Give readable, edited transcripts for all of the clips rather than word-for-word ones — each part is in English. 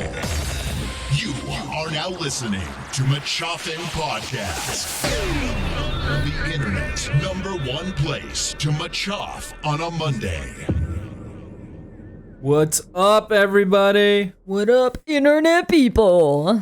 You are now listening to Machoff'n Podcast, the internet's #1 place to machoff on a Monday. What's up, everybody? What up, internet people?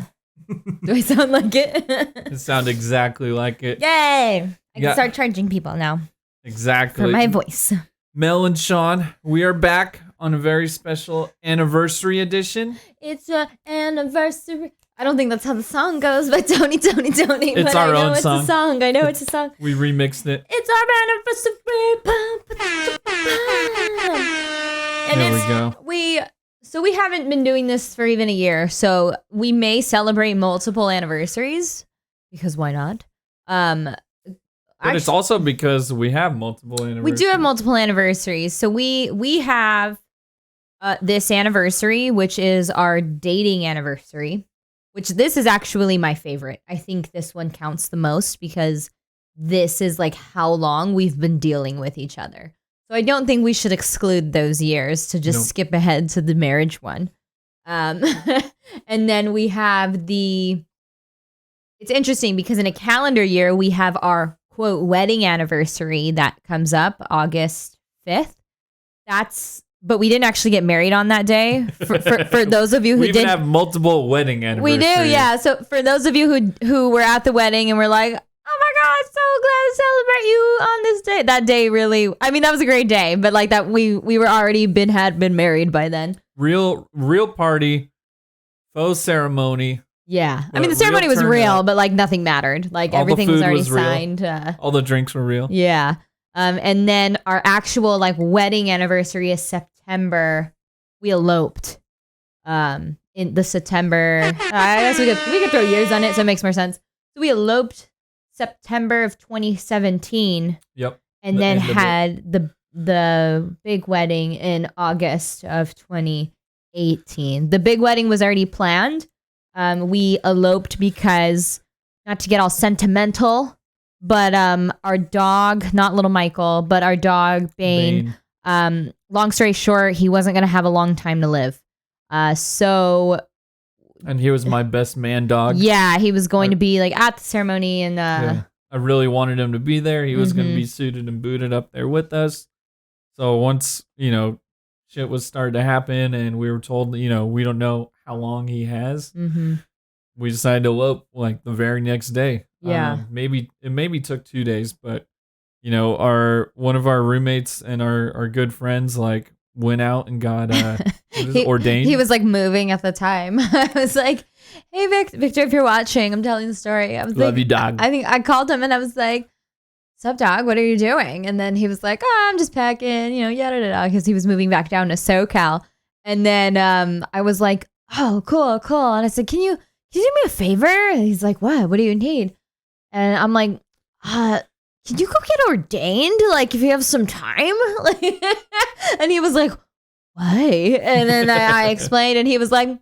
Do I sound like it? It sounds exactly like it. Yay! I can start charging people now Exactly. for my voice. Mel and Sean, we are back on a very special anniversary edition. It's an anniversary. I don't think that's how the song goes, but Tony. It's but our I know own it's song. A song. I know it's a song. We remixed it. It's our anniversary. And There we go. We haven't been doing this for even a year, so we may celebrate multiple anniversaries because why not? But it's also because we have multiple anniversaries. We do have multiple anniversaries. So we have this anniversary, which is our dating anniversary, which this is actually my favorite. I think this one counts the most because this is like how long we've been dealing with each other. So I don't think we should exclude those years to just skip ahead to the marriage one. And then we have it's interesting because in a calendar year, we have our quote wedding anniversary that comes up August 5th. But we didn't actually get married on that day. For those of you who didn't have multiple wedding anniversaries. We do, yeah. So for those of you who were at the wedding and were like, "Oh my God, so glad to celebrate you on this day." That day really, I mean, that was a great day, but like that we were already had been married by then. Real party, faux ceremony. Yeah. I mean, the ceremony was real, but like nothing mattered. Like everything was already signed. All the drinks were real. Yeah. And then our actual like wedding anniversary is September. We eloped in the September. I guess we could throw years on it, so it makes more sense. So we eloped September of 2017. Yep. And then had the big wedding in August of 2018. The big wedding was already planned. We eloped because, not to get all sentimental, but our dog, not Lil Michael, but our dog, Bane. Long story short, he wasn't going to have a long time to live. And he was my best man dog. Yeah, he was going to be like at the ceremony. And I really wanted him to be there. He was going to be suited and booted up there with us. So once, shit was starting to happen and we were told, we don't know how long he has. We decided to elope like the very next day. Yeah. It maybe took 2 days, but one of our roommates and our good friends like went out and got ordained. He was like moving at the time. I was like, "Hey Victor, if you're watching, I'm telling the story." I was Love you, dog. I think I called him and I was like, "Sup, dog? What are you doing?" And then he was like, "Oh, I'm just packing, yada yada," because he was moving back down to SoCal. And then I was like, "Oh, cool." And I said, "Can you do me a favor?" And he's like, "What? What do you need?" And I'm like, "Can you go get ordained? Like, if you have some time?" And he was like, "Why?" And then I explained, and he was like, "All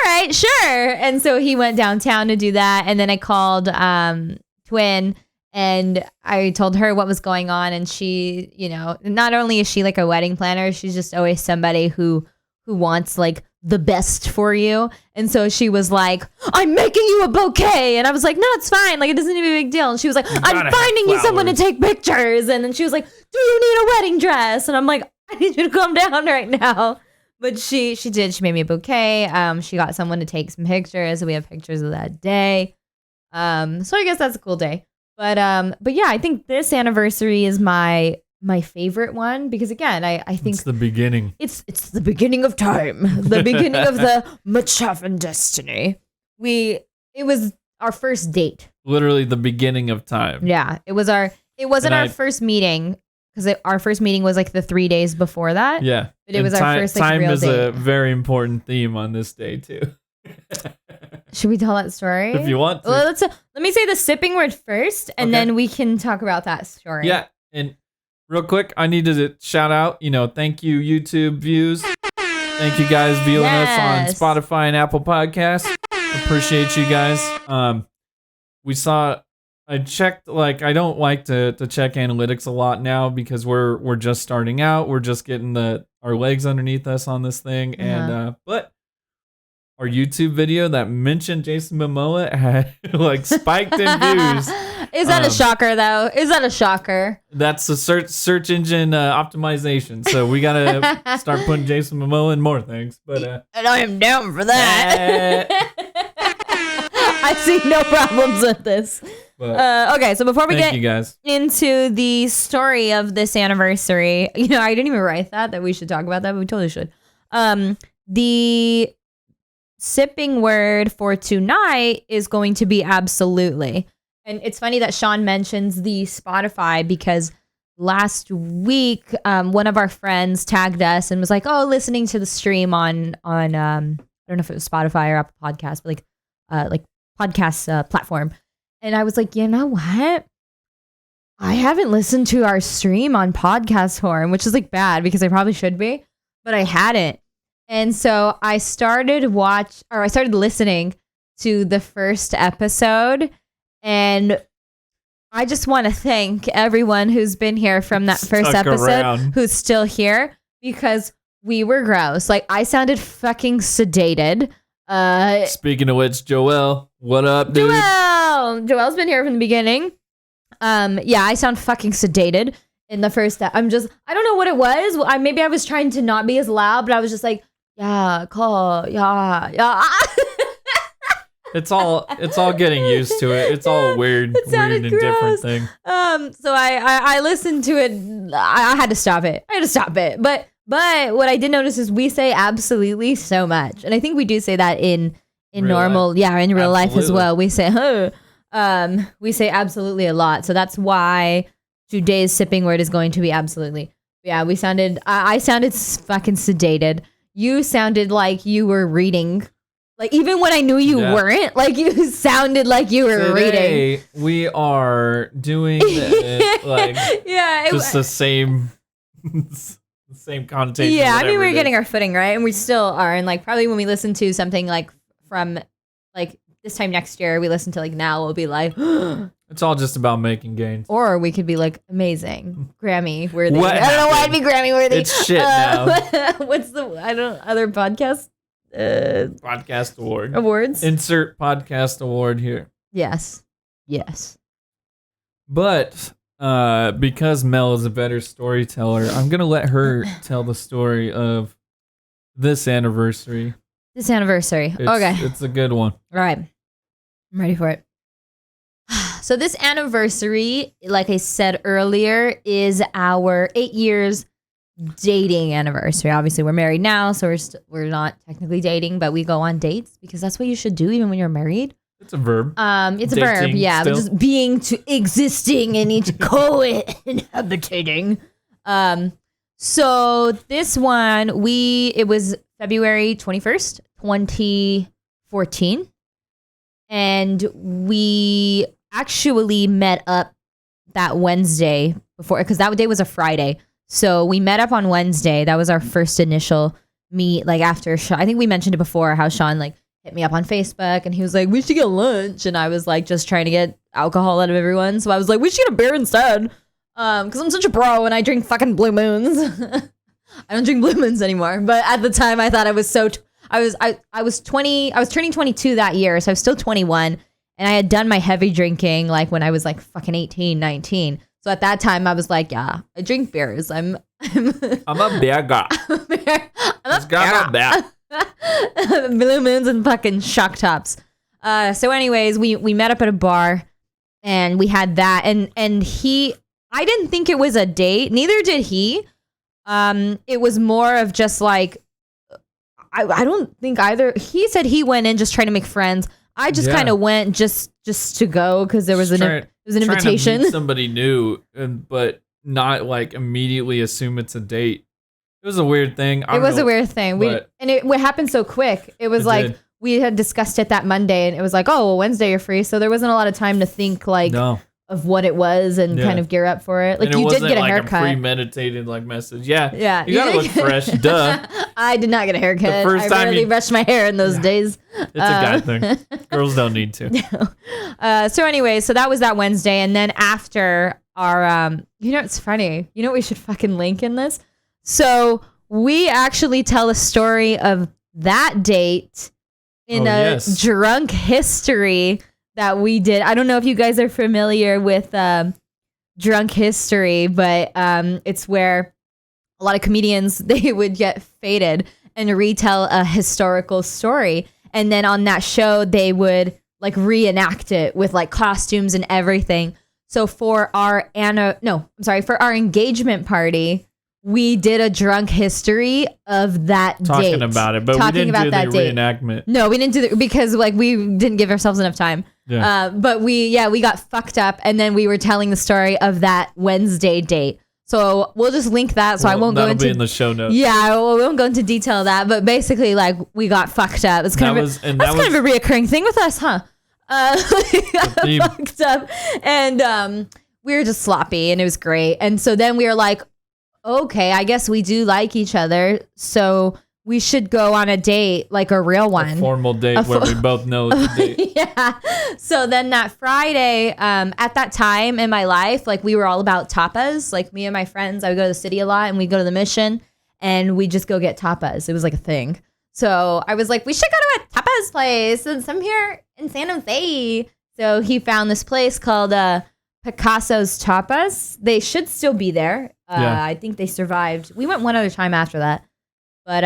right, sure." And so he went downtown to do that. And then I called Twin, and I told her what was going on. And she, not only is she like a wedding planner, she's just always somebody who wants like the best for you. And so she was like, "I'm making you a bouquet." And I was like, "No, it's fine. Like, it doesn't need to be a big deal." And she was like, "I'm finding you someone to take pictures." And then she was like, "Do you need a wedding dress?" And I'm like, "I need you to calm down right now." But she did. She made me a bouquet. She got someone to take some pictures. We have pictures of that day. So I guess that's a cool day. But yeah, I think this anniversary is my favorite one because, again, I think it's the beginning. It's the beginning of time, the beginning of the Machoff'n destiny. It was our first date. Literally the beginning of time. Yeah, it wasn't our first meeting because our first meeting was like the 3 days before that. Yeah, but it was our first like real date. Time is a very important theme on this day too. Should we tell that story? If you want to. Well, let me say the sipping word first, and then we can talk about that story. Yeah, and real quick, I need to shout out, thank you, YouTube views. Thank you guys viewing us on Spotify and Apple Podcasts. Appreciate you guys. I checked, I don't like to check analytics a lot now because we're just starting out. We're just getting our legs underneath us on this thing. And but our YouTube video that mentioned Jason Momoa had like spiked in views. Is that a shocker though? Is that a shocker? That's the search engine optimization. So we gotta start putting Jason Momoa in more things. But and I am down for that. I see no problems with this. Okay, so before we get into the story of this anniversary, I didn't even write that we should talk about that, but we totally should. The sipping word for tonight is going to be absolutely. And it's funny that Sean mentions the Spotify because last week, one of our friends tagged us and was like, "Oh, listening to the stream on I don't know if it was Spotify or Apple Podcasts, but like podcast platform." And I was like, you know what? I haven't listened to our stream on Podcast Horn, which is like bad because I probably should be, but I hadn't. And so I started listening to the first episode, and I just want to thank everyone who's been here from that first episode who's still here because we were gross. Like I sounded fucking sedated. Speaking of which, Joel, what up, dude? Joel's been here from the beginning. I sound fucking sedated in the first step. I don't know what it was. Maybe I was trying to not be as loud, but I was just like, yeah, call, yeah. It's all getting used to it. It's all weird and different thing. So I listened to it. I had to stop it. But what I did notice is we say absolutely so much. And I think we do say that in normal life. Yeah, in real life as well. We say, we say absolutely a lot. So that's why today's sipping word is going to be absolutely. Yeah, I sounded fucking sedated. You sounded like you were reading. Like, even when I knew you weren't, like, you sounded like you were reading. We are doing the same connotation. Yeah, I mean, we're getting our footing, right? And we still are. And, like, probably when we listen to something, like, from, like, this time next year, we listen to, like, now, we'll be like... It's all just about making gains. Or we could be, like, amazing. Grammy-worthy. I don't know why I'd be Grammy-worthy. It's shit now. What's the... other podcast? Podcast award. Awards? Insert podcast award here. Yes. But because Mel is a better storyteller, I'm going to let her tell the story of this anniversary. Okay. It's a good one. All right. I'm ready for it. So this anniversary, like I said earlier, is our 8 years dating anniversary. Obviously, we're married now, so we're not technically dating, but we go on dates because that's what you should do even when you're married. It's a verb. It's dating, a verb, yeah. But just being existing and each cohabitating. So this one, it was February 21st, 2014. And we actually met up that Wednesday before, because that day was a Friday. So we met up on Wednesday. That was our first initial meet. Like after Sean, I think we mentioned it before, how Sean like hit me up on Facebook and he was like, we should get lunch. And I was like, just trying to get alcohol out of everyone. So I was like, we should get a beer instead. Because I'm such a bro and I drink fucking Blue Moons. I don't drink Blue Moons anymore. But at the time I thought I was I was 20, I was turning 22 that year. So I was still 21. And I had done my heavy drinking like when I was like fucking 18, 19. So at that time I was like, yeah, I drink beers. I'm a beer guy. I'm a beer. Blue Moons and fucking shock tops. So anyways, we met up at a bar and we had that. And I didn't think it was a date. Neither did he. It was more of just like, I don't think either. He said he went in just trying to make friends. I just kind of went just to go because there was an invitation. To meet somebody new, but not like immediately assume it's a date. It was a weird thing. It was a weird thing. It happened so quick. It was like we had discussed it that Monday, and it was like, oh, well, Wednesday you're free, so there wasn't a lot of time to think of what it was and kind of gear up for it. Like, you did get a haircut. A premeditated message. Yeah. You gotta look fresh. Duh. I did not get a haircut. The first time I rarely brushed my hair in those days. It's a guy thing. Girls don't need to. So anyway, so that was that Wednesday, and then after our, it's funny. You know what we should fucking link in this? So we actually tell a story of that date in drunk history that we did. I don't know if you guys are familiar with drunk history, but it's where a lot of comedians, they would get faded and retell a historical story. And then on that show, they would like reenact it with like costumes and everything. So for our engagement party, we did a drunk history of that date. Talking about it, but we didn't do the reenactment. No, we didn't do it because like we didn't give ourselves enough time. Yeah. But we got fucked up, and then we were telling the story of that Wednesday date. So we'll just link that. So I won't go into. That'll be in the show notes. Yeah, we won't go into detail of that. But basically, like we got fucked up. It's kind of a reoccurring thing with us, huh? We got fucked up, and we were just sloppy, and it was great. And so then we were like, okay, I guess we do like each other, so we should go on a date, like a real one. A formal date where we both know it's a date. Yeah. So then that Friday, at that time in my life, like we were all about tapas. Like me and my friends, I would go to the city a lot, and we'd go to the Mission, and we'd just go get tapas. It was like a thing. So I was like, we should go to a tapas place since I'm here in San Jose. So he found this place called Picasso's Tapas. They should still be there. I think they survived. We went one other time after that. But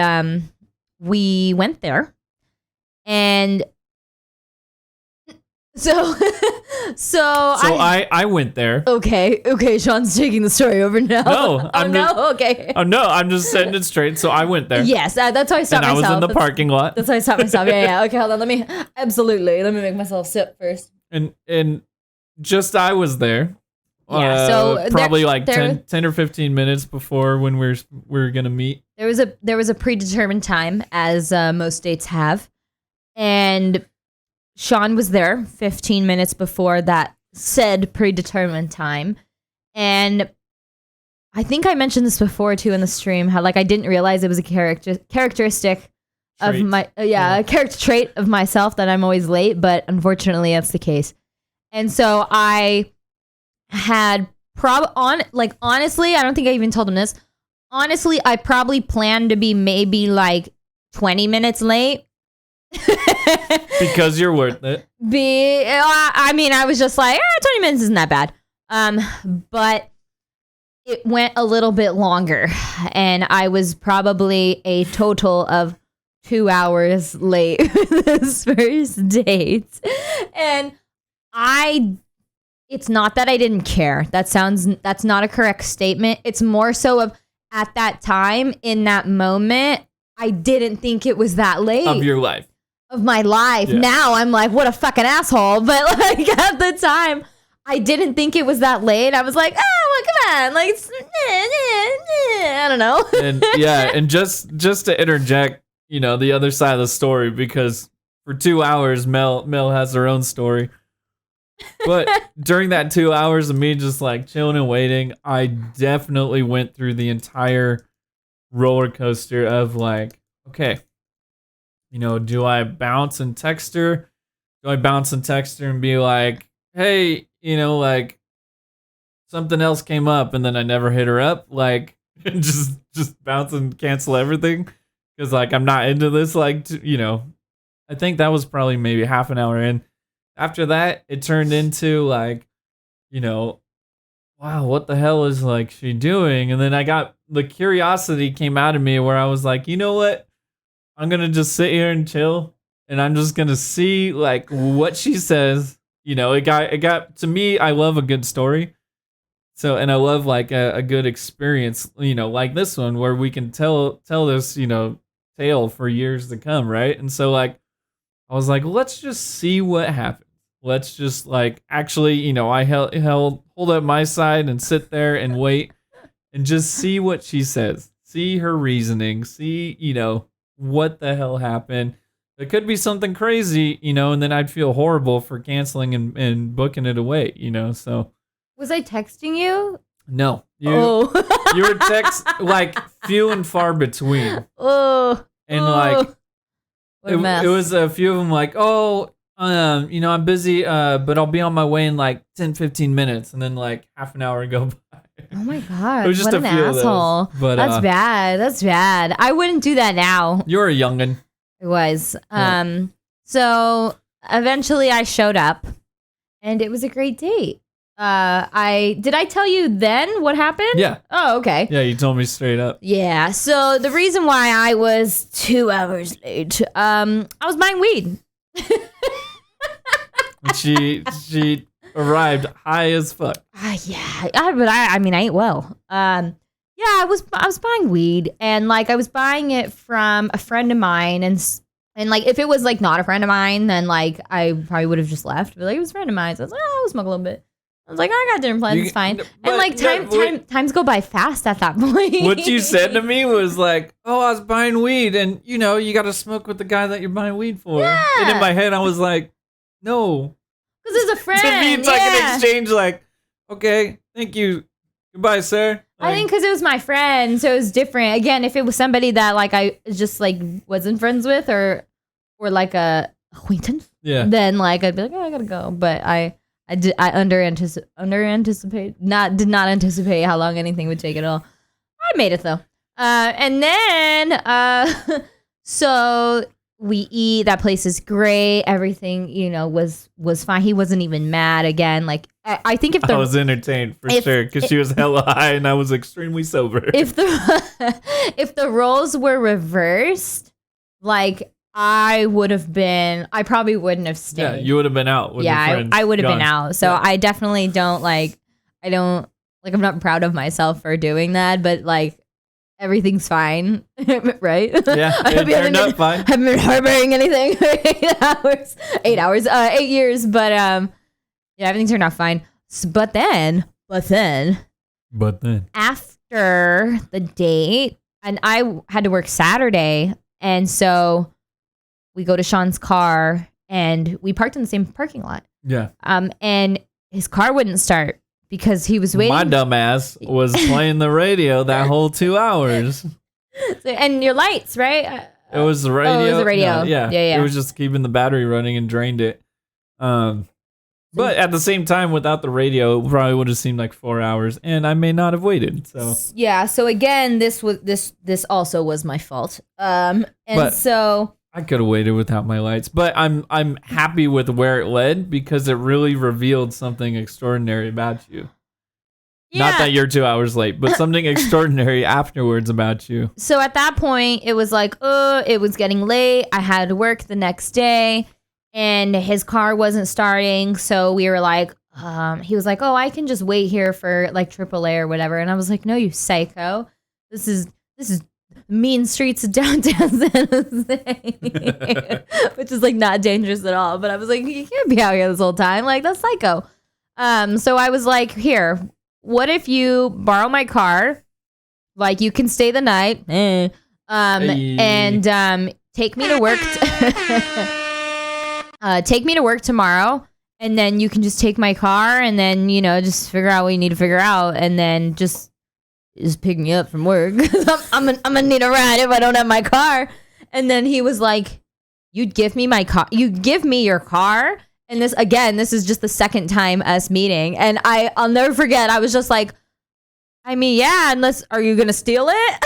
we went there. And so I went there. Okay, Sean's taking the story over now. No, okay. Oh no, I'm just setting it straight. So I went there. Yes, that's why I stopped myself. And I was in the parking lot. That's why I stopped myself. Yeah. Okay, hold on. Let me make myself sip first. And just I was there. Yeah, so probably 10 or 15 minutes before when we were gonna meet. There was a predetermined time, as most dates have, and Sean was there 15 minutes before that said predetermined time. And I think I mentioned this before too in the stream, how like I didn't realize it was a characteristic of my a character trait of myself that I'm always late, but unfortunately that's the case. And so I had honestly, I don't think I even told him this. Honestly, I probably planned to be maybe like 20 minutes late. Because you're worth it. I mean, I was just like, 20 minutes isn't that bad. But it went a little bit longer, and I was probably a total of 2 hours late for this first date. And it's not that I didn't care. That's not a correct statement. It's more so of at that time, in that moment, I didn't think it was that late. Of your life. Of my life. Yeah. Now I'm like, what a fucking asshole. But like at the time, I didn't think it was that late. I was like, well, come on. Like, I don't know. And yeah, and just to interject, the other side of the story, because for 2 hours, Mel has her own story. But during that 2 hours of me just like chilling and waiting, I definitely went through the entire roller coaster of like, okay, do I bounce and text her? Do I bounce and text her and be like, hey, like something else came up, and then I never hit her up, like just bounce and cancel everything because like I'm not into this, like I think that was probably maybe half an hour in. After that, it turned into like, wow, what the hell is like she doing? And then the curiosity came out of me where I was like, you know what? I'm going to just sit here and chill, and I'm just going to see like what she says. It got to me. I love a good story. So, and I love like a good experience, like this one where we can tell this, tale for years to come. Right. And so like, I was like, let's just see what happens. Let's just like actually, I hold up my side and sit there and wait and just see what she says. See her reasoning. See, what the hell happened. It could be something crazy, and then I'd feel horrible for canceling and booking it away, so. Was I texting you? No. You were text like few and far between. Oh. And like, it was a few of them like, I'm busy, but I'll be on my way in like 10, 15 minutes. And then like half an hour go by. Oh my God. It was just what an asshole. But, that's bad. That's bad. I wouldn't do that now. You're a youngin'. It was. Yeah. So eventually I showed up and it was a great date. Did I tell you then what happened? Yeah. Oh, okay. Yeah, you told me straight up. Yeah. So the reason why I was 2 hours late, I was buying weed. She arrived high as fuck. But I mean, I ate well. Yeah, I was buying weed, and like I was buying it from a friend of mine, and like if it was like not a friend of mine, then like I probably would have just left. But like it was a friend of mine, so I was like, oh, I'll smoke a little bit. I was like, I got dinner plans, it's fine. And like times go by fast at that point. What you said to me was like, oh, I was buying weed, and you know, you got to smoke with the guy that you're buying weed for. Yeah. And in my head, I was like, no. Because it's a friend. To me, it's like an exchange, like, okay, thank you. Goodbye, sir. Like, I think because it was my friend, so it was different. Again, if it was somebody that like I just like wasn't friends with or like a acquaintance, then like I'd be like, oh, I gotta go. But I did did not anticipate how long anything would take at all. I made it though. And then so we eat. That place is great. Everything, you know, was fine. He wasn't even mad again. Like I think if I was entertained for sure because she was hella high and I was extremely sober. If the roles were reversed, like I probably wouldn't have stayed. Yeah, you would have been out. With your friends. I would have been out. So I definitely I'm not proud of myself for doing that, but like everything's fine, right? Yeah, it turned out fine. I haven't been harboring anything for 8 years, but yeah, everything turned out fine. But then after the date, and I had to work Saturday, and so we go to Sean's car, and we parked in the same parking lot. Yeah. And his car wouldn't start because he was waiting. My dumb ass was playing the radio that whole 2 hours. And your lights, right? It was the radio. Oh, it was the radio. No, yeah. It was just keeping the battery running and drained it. But at the same time, without the radio, it probably would have seemed like 4 hours, and I may not have waited. So yeah. So again, this also was my fault. So I could have waited without my lights, but I'm happy with where it led because it really revealed something extraordinary about you. Yeah. Not that you're 2 hours late, but something extraordinary afterwards about you. So at that point, it was like, it was getting late. I had to work the next day, and his car wasn't starting. So we were like, he was like, oh, I can just wait here for like AAA or whatever. And I was like, no, you psycho. This is mean streets of downtown San Jose, which is like not dangerous at all. But I was like, you can't be out here this whole time. Like, that's psycho. So I was like, here, what if you borrow my car? Like, you can stay the night, and take me to work. Take me to work tomorrow, and then you can just take my car, and then, you know, just figure out what you need to figure out, and then just pick me up from work. I'm gonna need a ride if I don't have my car. And then he was like, you'd give me my car, you give me your car. And this is just the second time us meeting, and I'll never forget, I was just like, I mean, yeah, are you gonna steal it?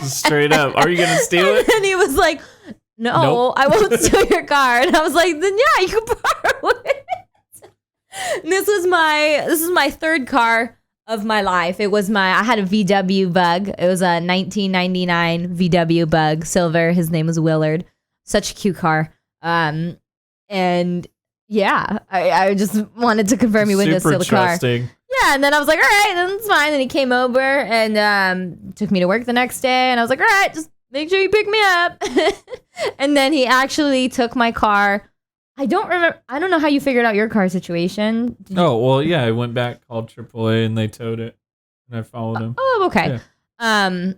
Straight up, are you gonna steal it? And he was like, no, nope. I won't steal your car. And I was like, then yeah, you can borrow it. And this is my third car of my life. I had a VW Bug. It was a 1999 VW Bug, silver. His name was Willard. Such a cute car. And yeah, I just wanted to confirm he wouldn't steal the car. Yeah, and then I was like, all right, then it's fine. Then he came over and took me to work the next day, and I was like, all right, just make sure you pick me up. And then he actually took my car. I don't know how you figured out your car situation. Well, yeah, I went back, called AAA, and they towed it, and I followed him. Oh, okay. Yeah.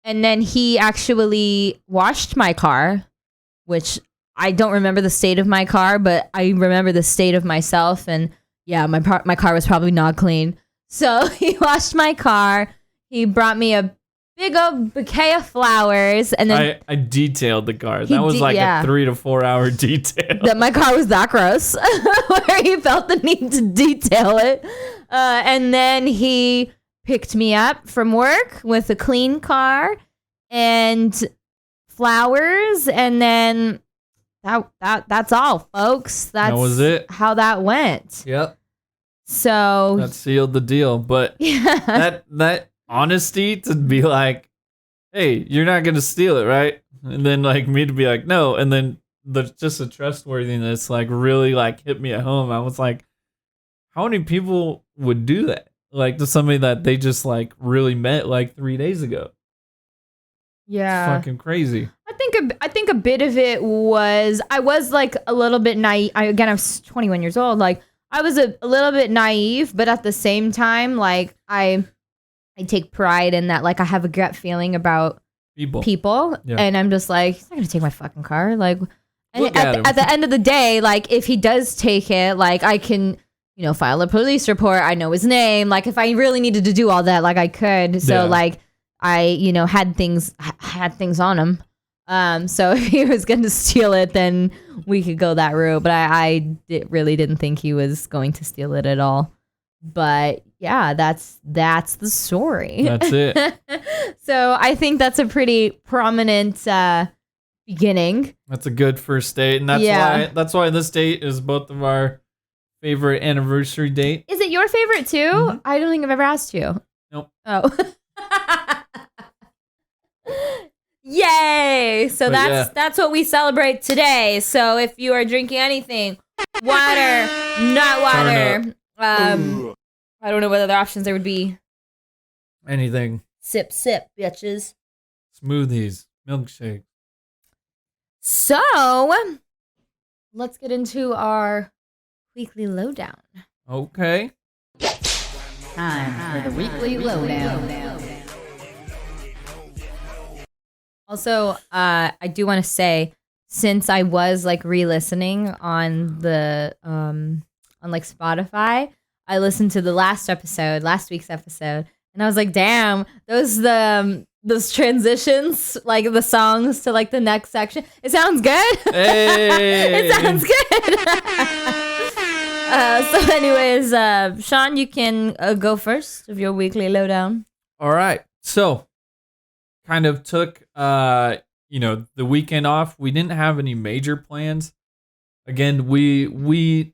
And then he actually washed my car, which I don't remember the state of my car, but I remember the state of myself, and yeah, my car was probably not clean. So he washed my car. He brought me a big old bouquet of flowers, and then I detailed the car. That was like a 3 to 4 hour detail. That my car was that gross, where he felt the need to detail it. And then he picked me up from work with a clean car and flowers, and then that's all, folks. That was it. How that went. Yep. So that sealed the deal. But that honesty to be like, hey, you're not gonna steal it, right? And then like me to be like, no, and then just the trustworthiness like really like hit me at home. I was like, how many people would do that? Like to somebody that they just like really met like 3 days ago. Yeah. It's fucking crazy. I think a bit of it was I was like a little bit naive. I was 21 years old. Like I was a little bit naive, but at the same time, like I take pride in that. Like I have a gut feeling about people, yeah. And I'm just like, he's not gonna take my fucking car. Like, and at the end of the day, like if he does take it, like I can, file a police report. I know his name. Like if I really needed to do all that, like I could. So like I, had things on him. So if he was going to steal it, then we could go that route. But I really didn't think he was going to steal it at all. But yeah, that's the story. That's it. So I think that's a pretty prominent beginning. That's a good first date, and that's why this date is both of our favorite anniversary date. Is it your favorite too? Mm-hmm. I don't think I've ever asked you. Nope. Oh. Yay! So that's what we celebrate today. So if you are drinking anything, water, not water, I don't know what other options there would be. Anything. Sip, bitches. Smoothies, milkshake. So let's get into our weekly lowdown. Okay. Time for the weekly lowdown. Also, I do want to say, since I was like re-listening on the on like Spotify, I listened to the last week's episode, and I was like, damn, those transitions, like the songs to like the next section, it sounds good. Hey. It sounds good. So anyways, Sean, you can go first of your weekly lowdown. All right. So kind of took the weekend off. We didn't have any major plans. Again, we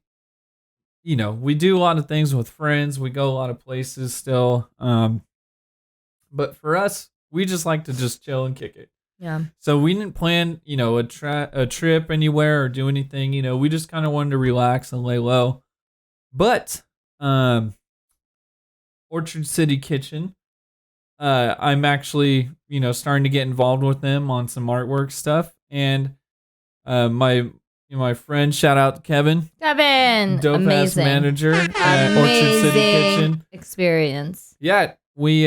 do a lot of things with friends. We go a lot of places still. But for us, we just like to just chill and kick it. Yeah. So we didn't plan, a trip anywhere or do anything. We just kind of wanted to relax and lay low. But Orchard City Kitchen, I'm actually, starting to get involved with them on some artwork stuff. And my friend, shout out to Kevin, dope amazing. Ass manager at Orchard City Kitchen experience. Yeah, we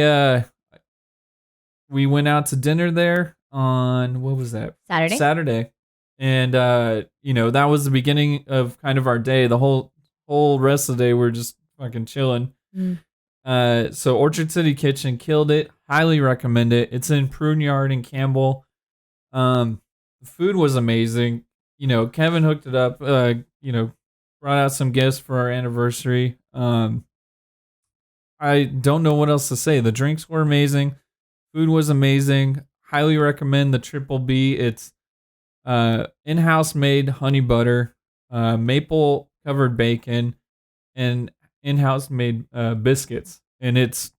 went out to dinner there on, what was that? Saturday. And that was the beginning of kind of our day. The whole rest of the day we're just fucking chilling. So Orchard City Kitchen killed it. Highly recommend it. It's in Prune Yard in Campbell. The food was amazing. Kevin hooked it up. Brought out some gifts for our anniversary. I don't know what else to say. The drinks were amazing. Food was amazing. Highly recommend the Triple B. It's in-house made honey butter, maple covered bacon, and in-house made biscuits, and it's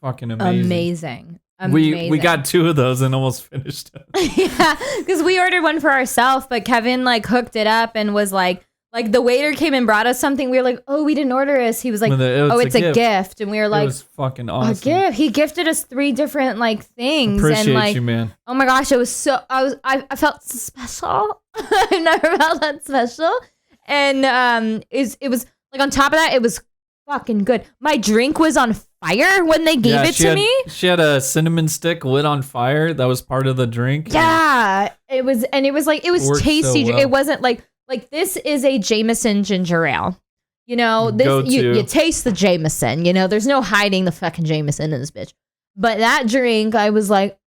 fucking amazing. We got 2 of those and almost finished them. Yeah, because we ordered one for ourselves, but Kevin like hooked it up and was like the waiter came and brought us something. We were like, oh, we didn't order this. He was like, it's a gift, and we were like, it was fucking awesome. A gift. He gifted us 3 different like things. Appreciate you, man. Oh my gosh, it was so. I felt so special. I never felt that special, and it was like on top of that, it was fucking good. My drink was on fire when they gave it to me. She had a cinnamon stick lit on fire. That was part of the drink. Yeah, it was tasty. So well. It wasn't like this is a Jameson ginger ale. You taste the Jameson. There's no hiding the fucking Jameson in this bitch. But that drink, I was like,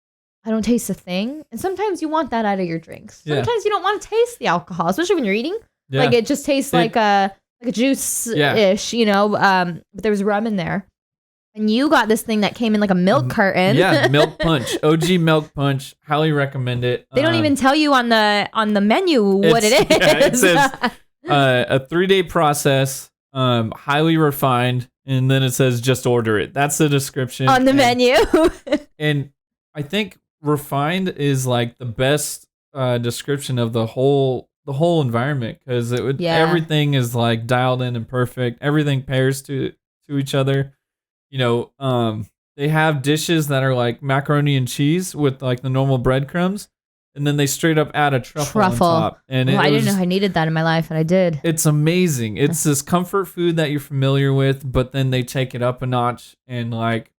I don't taste a thing. And sometimes you want that out of your drinks. Sometimes you don't want to taste the alcohol, especially when you're eating. Yeah. Like it just tastes like a juice-ish, but there was rum in there. And you got this thing that came in like a milk carton. Yeah, milk punch. OG milk punch. Highly recommend it. They don't even tell you on the menu what it is. Yeah, it says a 3-day process, highly refined, and then it says just order it. That's the description on the menu. And I think refined is like the best description of the whole environment, because everything is like dialed in and perfect. Everything pairs to each other. You know, they have dishes that are like macaroni and cheese with like the normal breadcrumbs, and then they straight up add a truffle on top. And I didn't know I needed that in my life, and I did. It's amazing. It's this comfort food that you're familiar with, but then they take it up a notch and like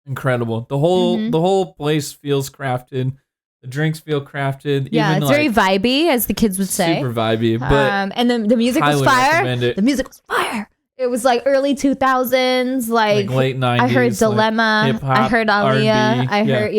incredible. The whole place feels crafted. The drinks feel crafted. Yeah, even it's very vibey, as the kids would say. Super vibey, but and then the music was fire. The music was fire. It was like early 2000s, like late 90s. I heard Dilemma. Like hip-hop, I heard Aaliyah. R&B, I heard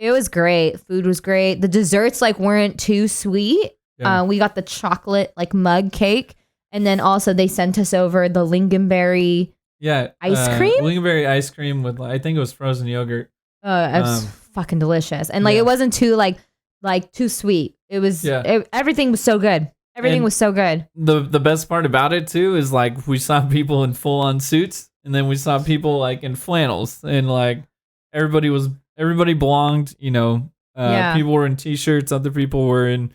it was great. Food was great. The desserts like weren't too sweet. Yeah. We got the chocolate like mug cake, and then also they sent us over the lingonberry ice cream. Lingonberry ice cream with I think it was frozen yogurt. It was fucking delicious, and like it wasn't too like too sweet. It was everything was so good. Everything was so good. The best part about it too is like we saw people in full on suits, and then we saw people like in flannels, and like everybody belonged. You know, people were in t-shirts, other people were in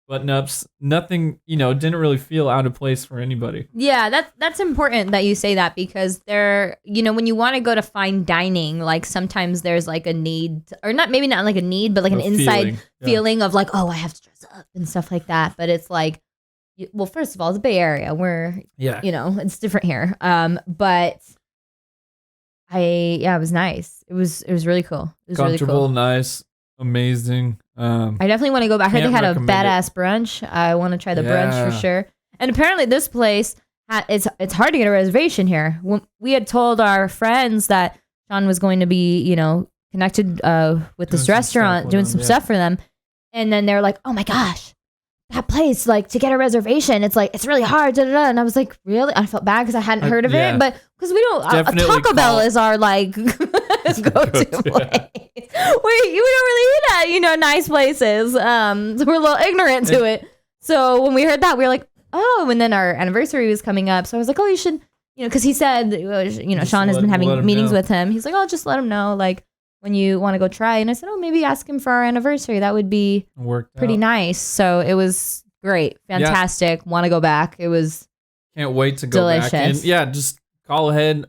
button-ups. Nothing, didn't really feel out of place for anybody. Yeah, that's important that you say that, because when you want to go to fine dining, like sometimes there's like a need, or maybe not like a need, but like an inside feeling of like, oh, I have to dress up and stuff like that. But it's like, well, first of all, the Bay Area, where it's different here. But it was nice. It was really cool. It was comfortable, really cool. Nice, amazing. I definitely want to go back. I heard they had a badass brunch. I want to try the brunch for sure. And apparently this place, it's hard to get a reservation here. We had told our friends that Sean was going to be, connected with this restaurant, doing some stuff for them. And then they're like, oh my gosh, that place, like to get a reservation, it's really hard. And I was like, really? I felt bad because I hadn't heard of it, but because we don't, Taco Bell is our like go-to place. We don't really eat at, nice places. So we're a little ignorant to it. So when we heard that, we were like, oh, and then our anniversary was coming up. So I was like, oh, you should, because he said, Sean has been having meetings with him. He's like, oh, just let him know, like, when you want to go try. And I said, oh, maybe ask him for our anniversary. That would be pretty nice. So it was great. Fantastic. Want to go back. It was can't wait to go delicious. Back. And just call ahead,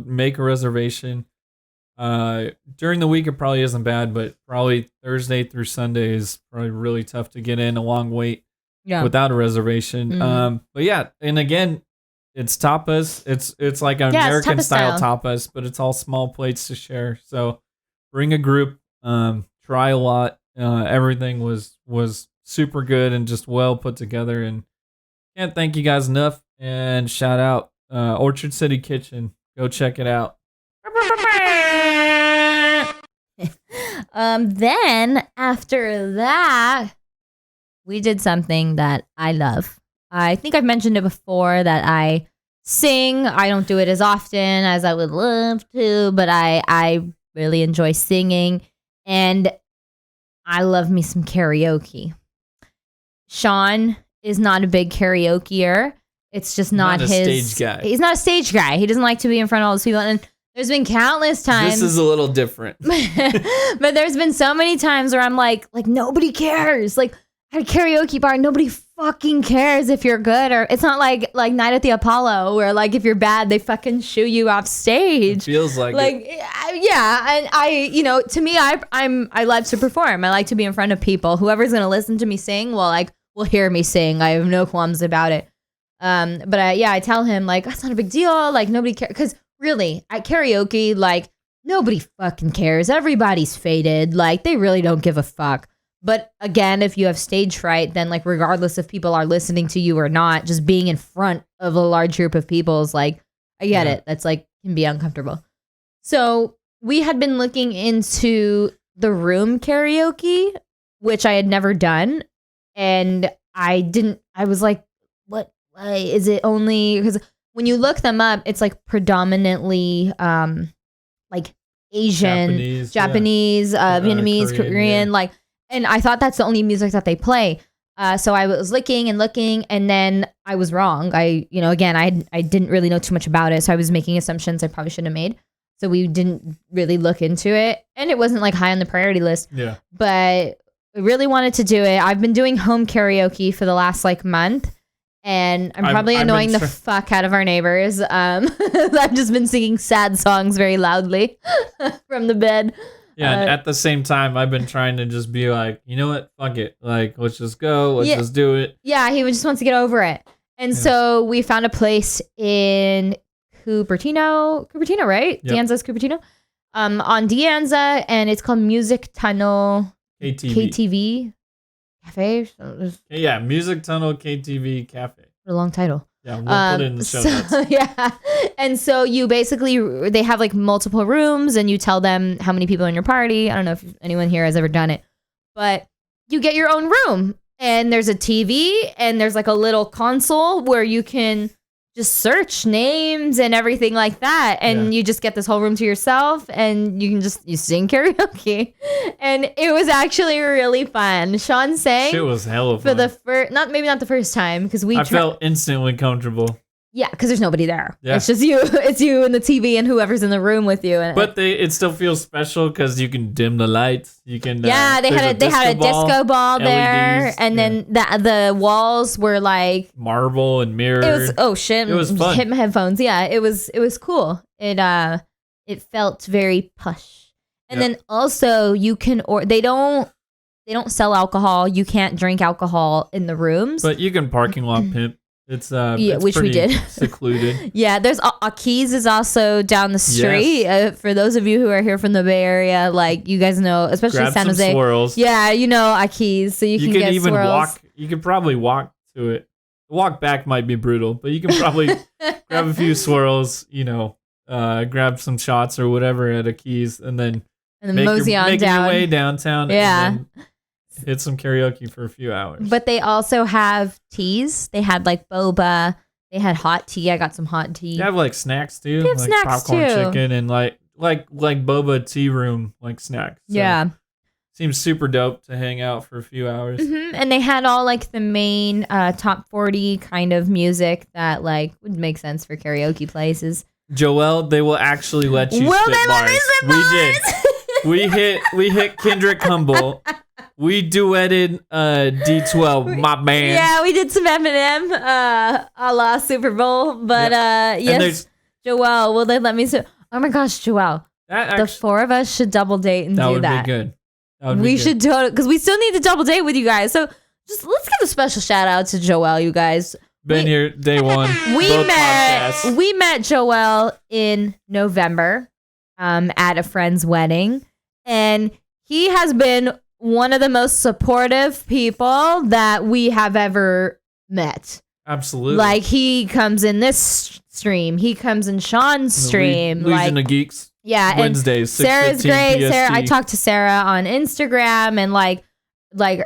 make a reservation. During the week, it probably isn't bad, but probably Thursday through Sunday is probably really tough to get in, a long wait without a reservation. Mm-hmm. But yeah, and again, it's tapas. It's like an American style tapas, but it's all small plates to share. So bring a group, try a lot. Everything was super good and just well put together, and can't thank you guys enough. And shout out Orchard City Kitchen. Go check it out. Then after that, we did something that I love. I think I've mentioned it before that I sing. I don't do it as often as I would love to, but I really enjoy singing, and I love me some karaoke. Sean is not a big karaokeer. It's just not his stage guy. He's not a stage guy. He doesn't like to be in front of all those people. And there's been countless times. This is a little different. But there's been so many times where I'm like nobody cares. Like at a karaoke bar, nobody fucking cares if you're good, or it's not like Night at the Apollo where like if you're bad, they fucking shoo you off stage. It feels like yeah. And I, to me, I love to perform. I like to be in front of people. Whoever's gonna listen to me sing will hear me sing. I have no qualms about it. But I tell him like that's not a big deal. Like nobody cares, because really at karaoke, like nobody fucking cares. Everybody's faded. Like they really don't give a fuck. But again, if you have stage fright, then like regardless if people are listening to you or not, just being in front of a large group of people is like, I get it. That's like can be uncomfortable. So we had been looking into the room karaoke, which I had never done. And I was like, what? Why is it only because when you look them up, it's like predominantly like Asian, Japanese, Vietnamese, Korean, like, and I thought that's the only music that they play. So I was looking, and then I was wrong. Again, I didn't really know too much about it, so I was making assumptions I probably shouldn't have made. So we didn't really look into it, and it wasn't like high on the priority list. Yeah. But I really wanted to do it. I've been doing home karaoke for the last like month, and I'm probably annoying the fuck out of our neighbors. I've just been singing sad songs very loudly from the bed. Yeah, and at the same time, I've been trying to just be like, you know what? Fuck it. Like, let's just go. Let's just do it. Yeah, he just wants to get over it. And so we found a place in Cupertino, right? Yep. Dianza's Cupertino. On Dianza, and it's called Music Tunnel KTV Cafe. Yeah, Music Tunnel KTV Cafe. What a long title. Yeah, we'll put it in the show notes. Yeah. And so you basically, they have like multiple rooms and you tell them how many people in your party. I don't know if anyone here has ever done it, but you get your own room and there's a TV and there's like a little console where you can just search names and everything like that. And you just get this whole room to yourself and you sing karaoke. And it was actually really fun. Sean sang. Shit was hella fun. For the first, maybe not the first time, because I felt instantly comfortable. Yeah, because there's nobody there. Yeah. It's just you. It's you and the TV and whoever's in the room with you. But it still feels special because you can dim the lights. You can. They had a disco ball there, LEDs, and then the walls were like marble and mirror. It was fun. Hit my headphones. Yeah, it was cool. It felt very plush. And then also you can they don't sell alcohol. You can't drink alcohol in the rooms. But you can parking lot pimp. It's which we did. Secluded. Yeah, there's Aki's is also down the street. Yes. For those of you who are here from the Bay Area, like you guys know, especially grab San Jose. Swirls. Yeah, you know Aki's, so you can get even swirls. Walk. You could probably walk to it. The walk back might be brutal, but you can probably grab a few swirls. Grab some shots or whatever at Aki's, and then mosey on down. Your way downtown. Yeah. And hit some karaoke for a few hours. But they also have teas. They had like boba. They had hot tea. I got some hot tea. They have like snacks too. They have like snacks popcorn too. Chicken and like boba tea room like snacks. So yeah. Seems super dope to hang out for a few hours. Mm-hmm. And they had all like the main top 40 kind of music that like would make sense for karaoke places. Joelle, they will actually let you spit bars. We did. We hit Kendrick Humble. We duetted D12, my man. Yeah, we did some Eminem, a la Super Bowl. But yes, Joelle, will they let me? Oh my gosh, Joelle, the four of us should double date and do that. That would be good. We should do it because we still need to double date with you guys. So just let's give a special shout out to Joelle, you guys. Been here day one. We met Joelle in November, at a friend's wedding, and he has been one of the most supportive people that we have ever met. Absolutely. Like he comes in this stream, he comes in Sean's stream. Legion of Geeks. Yeah, Wednesdays. Sarah's great. Sarah, I talked to Sarah on Instagram, and like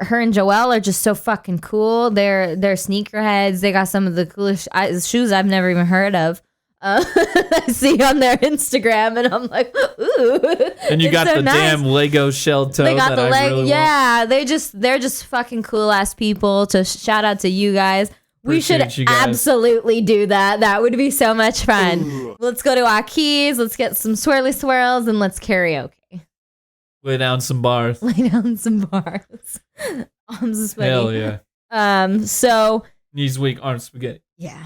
her and Joelle are just so fucking cool. They're sneakerheads. They got some of the coolest shoes I've never even heard of. I see on their Instagram, and I'm like, ooh. And you got so the damn Lego shell toe. They got the Lego. Really they're just fucking cool ass people. To shout out to you guys. We should absolutely do that. That would be so much fun. Ooh. Let's go to Aki's. Let's get some swirly swirls and let's karaoke. Lay down some bars. I'm so sweaty. Hell yeah. So knees weak, arms spaghetti. Yeah.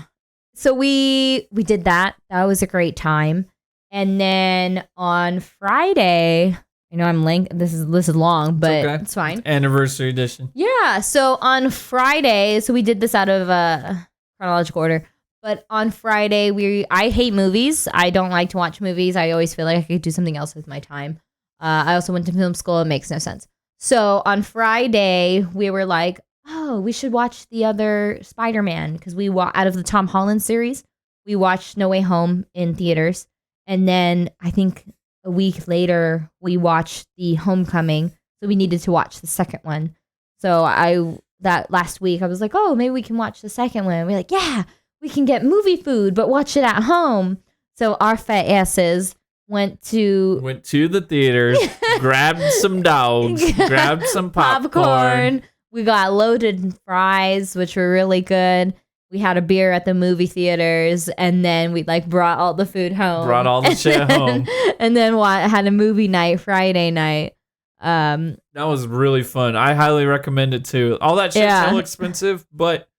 So we did that. That was a great time. And then on Friday, I know I'm late. This is long, but it's fine. Anniversary edition. Yeah. So on Friday, we did this out of chronological order. But on Friday, I hate movies. I don't like to watch movies. I always feel like I could do something else with my time. I also went to film school. It makes no sense. So on Friday, we were like, oh, we should watch the other Spider-Man because out of the Tom Holland series, we watched No Way Home in theaters. And then I think a week later, we watched the Homecoming. So we needed to watch the second one. So that last week, I was like, oh, maybe we can watch the second one. And we're like, yeah, we can get movie food, but watch it at home. So our fat asses went to the theaters, grabbed some dogs, grabbed some popcorn. We got loaded fries, which were really good. We had a beer at the movie theaters, and then we like brought all the food home. Brought all the shit home. And then had a movie night Friday night. That was really fun. I highly recommend it too. All that shit's so expensive, but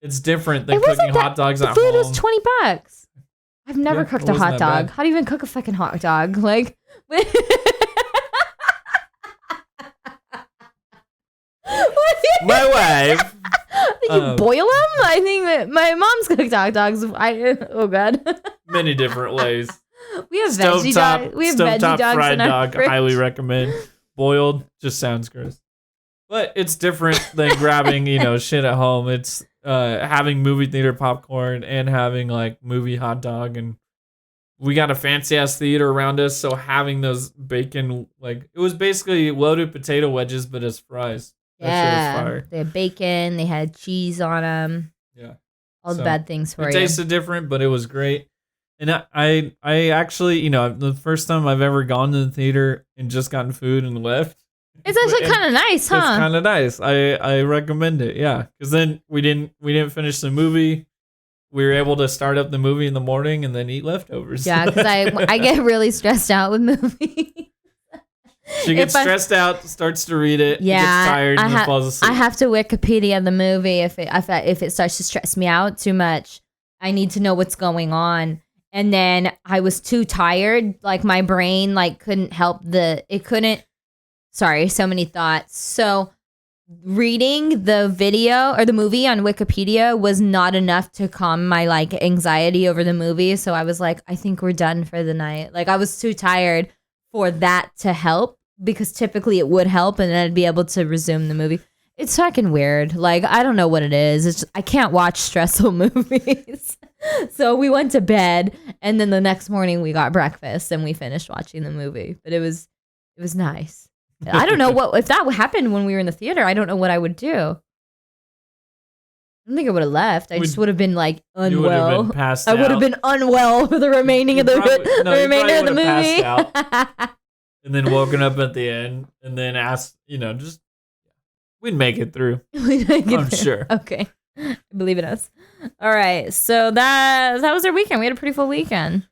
it's different than cooking hot dogs at home. The food was $20. I've never cooked a hot dog. Bad. How do you even cook a fucking hot dog? Like, my wife. Did you boil them? I think that my mom's cooked hot dogs. Oh god. Many different ways. We have veggie dogs. We have veggie dogs fried in our dog. fridge. Highly recommend. Boiled just sounds gross, but it's different than grabbing shit at home. It's having movie theater popcorn and having like movie hot dog, and we got a fancy ass theater around us, so having those bacon, like it was basically loaded potato wedges but as fries. That shit was fire. They had bacon, they had cheese on them. Yeah, all the bad things for you. It tasted different, but it was great. And I actually, the first time I've ever gone to the theater and just gotten food and left. It's actually kind of nice, huh? It's kind of nice. I recommend it. Yeah, because then we didn't finish the movie. We were able to start up the movie in the morning and then eat leftovers. Yeah, because I get really stressed out with movies. She gets stressed out, starts to read it, gets tired, and then falls asleep. I have to Wikipedia the movie if it starts to stress me out too much. I need to know what's going on. And then I was too tired. Like my brain couldn't help so many thoughts. So reading the video or the movie on Wikipedia was not enough to calm my anxiety over the movie. So I was like, I think we're done for the night. Like I was too tired for that to help, because typically it would help and then I'd be able to resume the movie. It's fucking weird. Like, I don't know what it is. It's just, I can't watch stressful movies. So we went to bed, and then the next morning we got breakfast and we finished watching the movie. But it was nice. I don't know if that happened when we were in the theater. I don't know what I would do. I don't think I would have left. I just would have been unwell. You would have been passed out. I would have been unwell for the remaining of the remainder of the movie. And then woken up at the end and then asked, we'd make it through. I'm sure. Okay. I believe in us. All right. So that was our weekend. We had a pretty full weekend.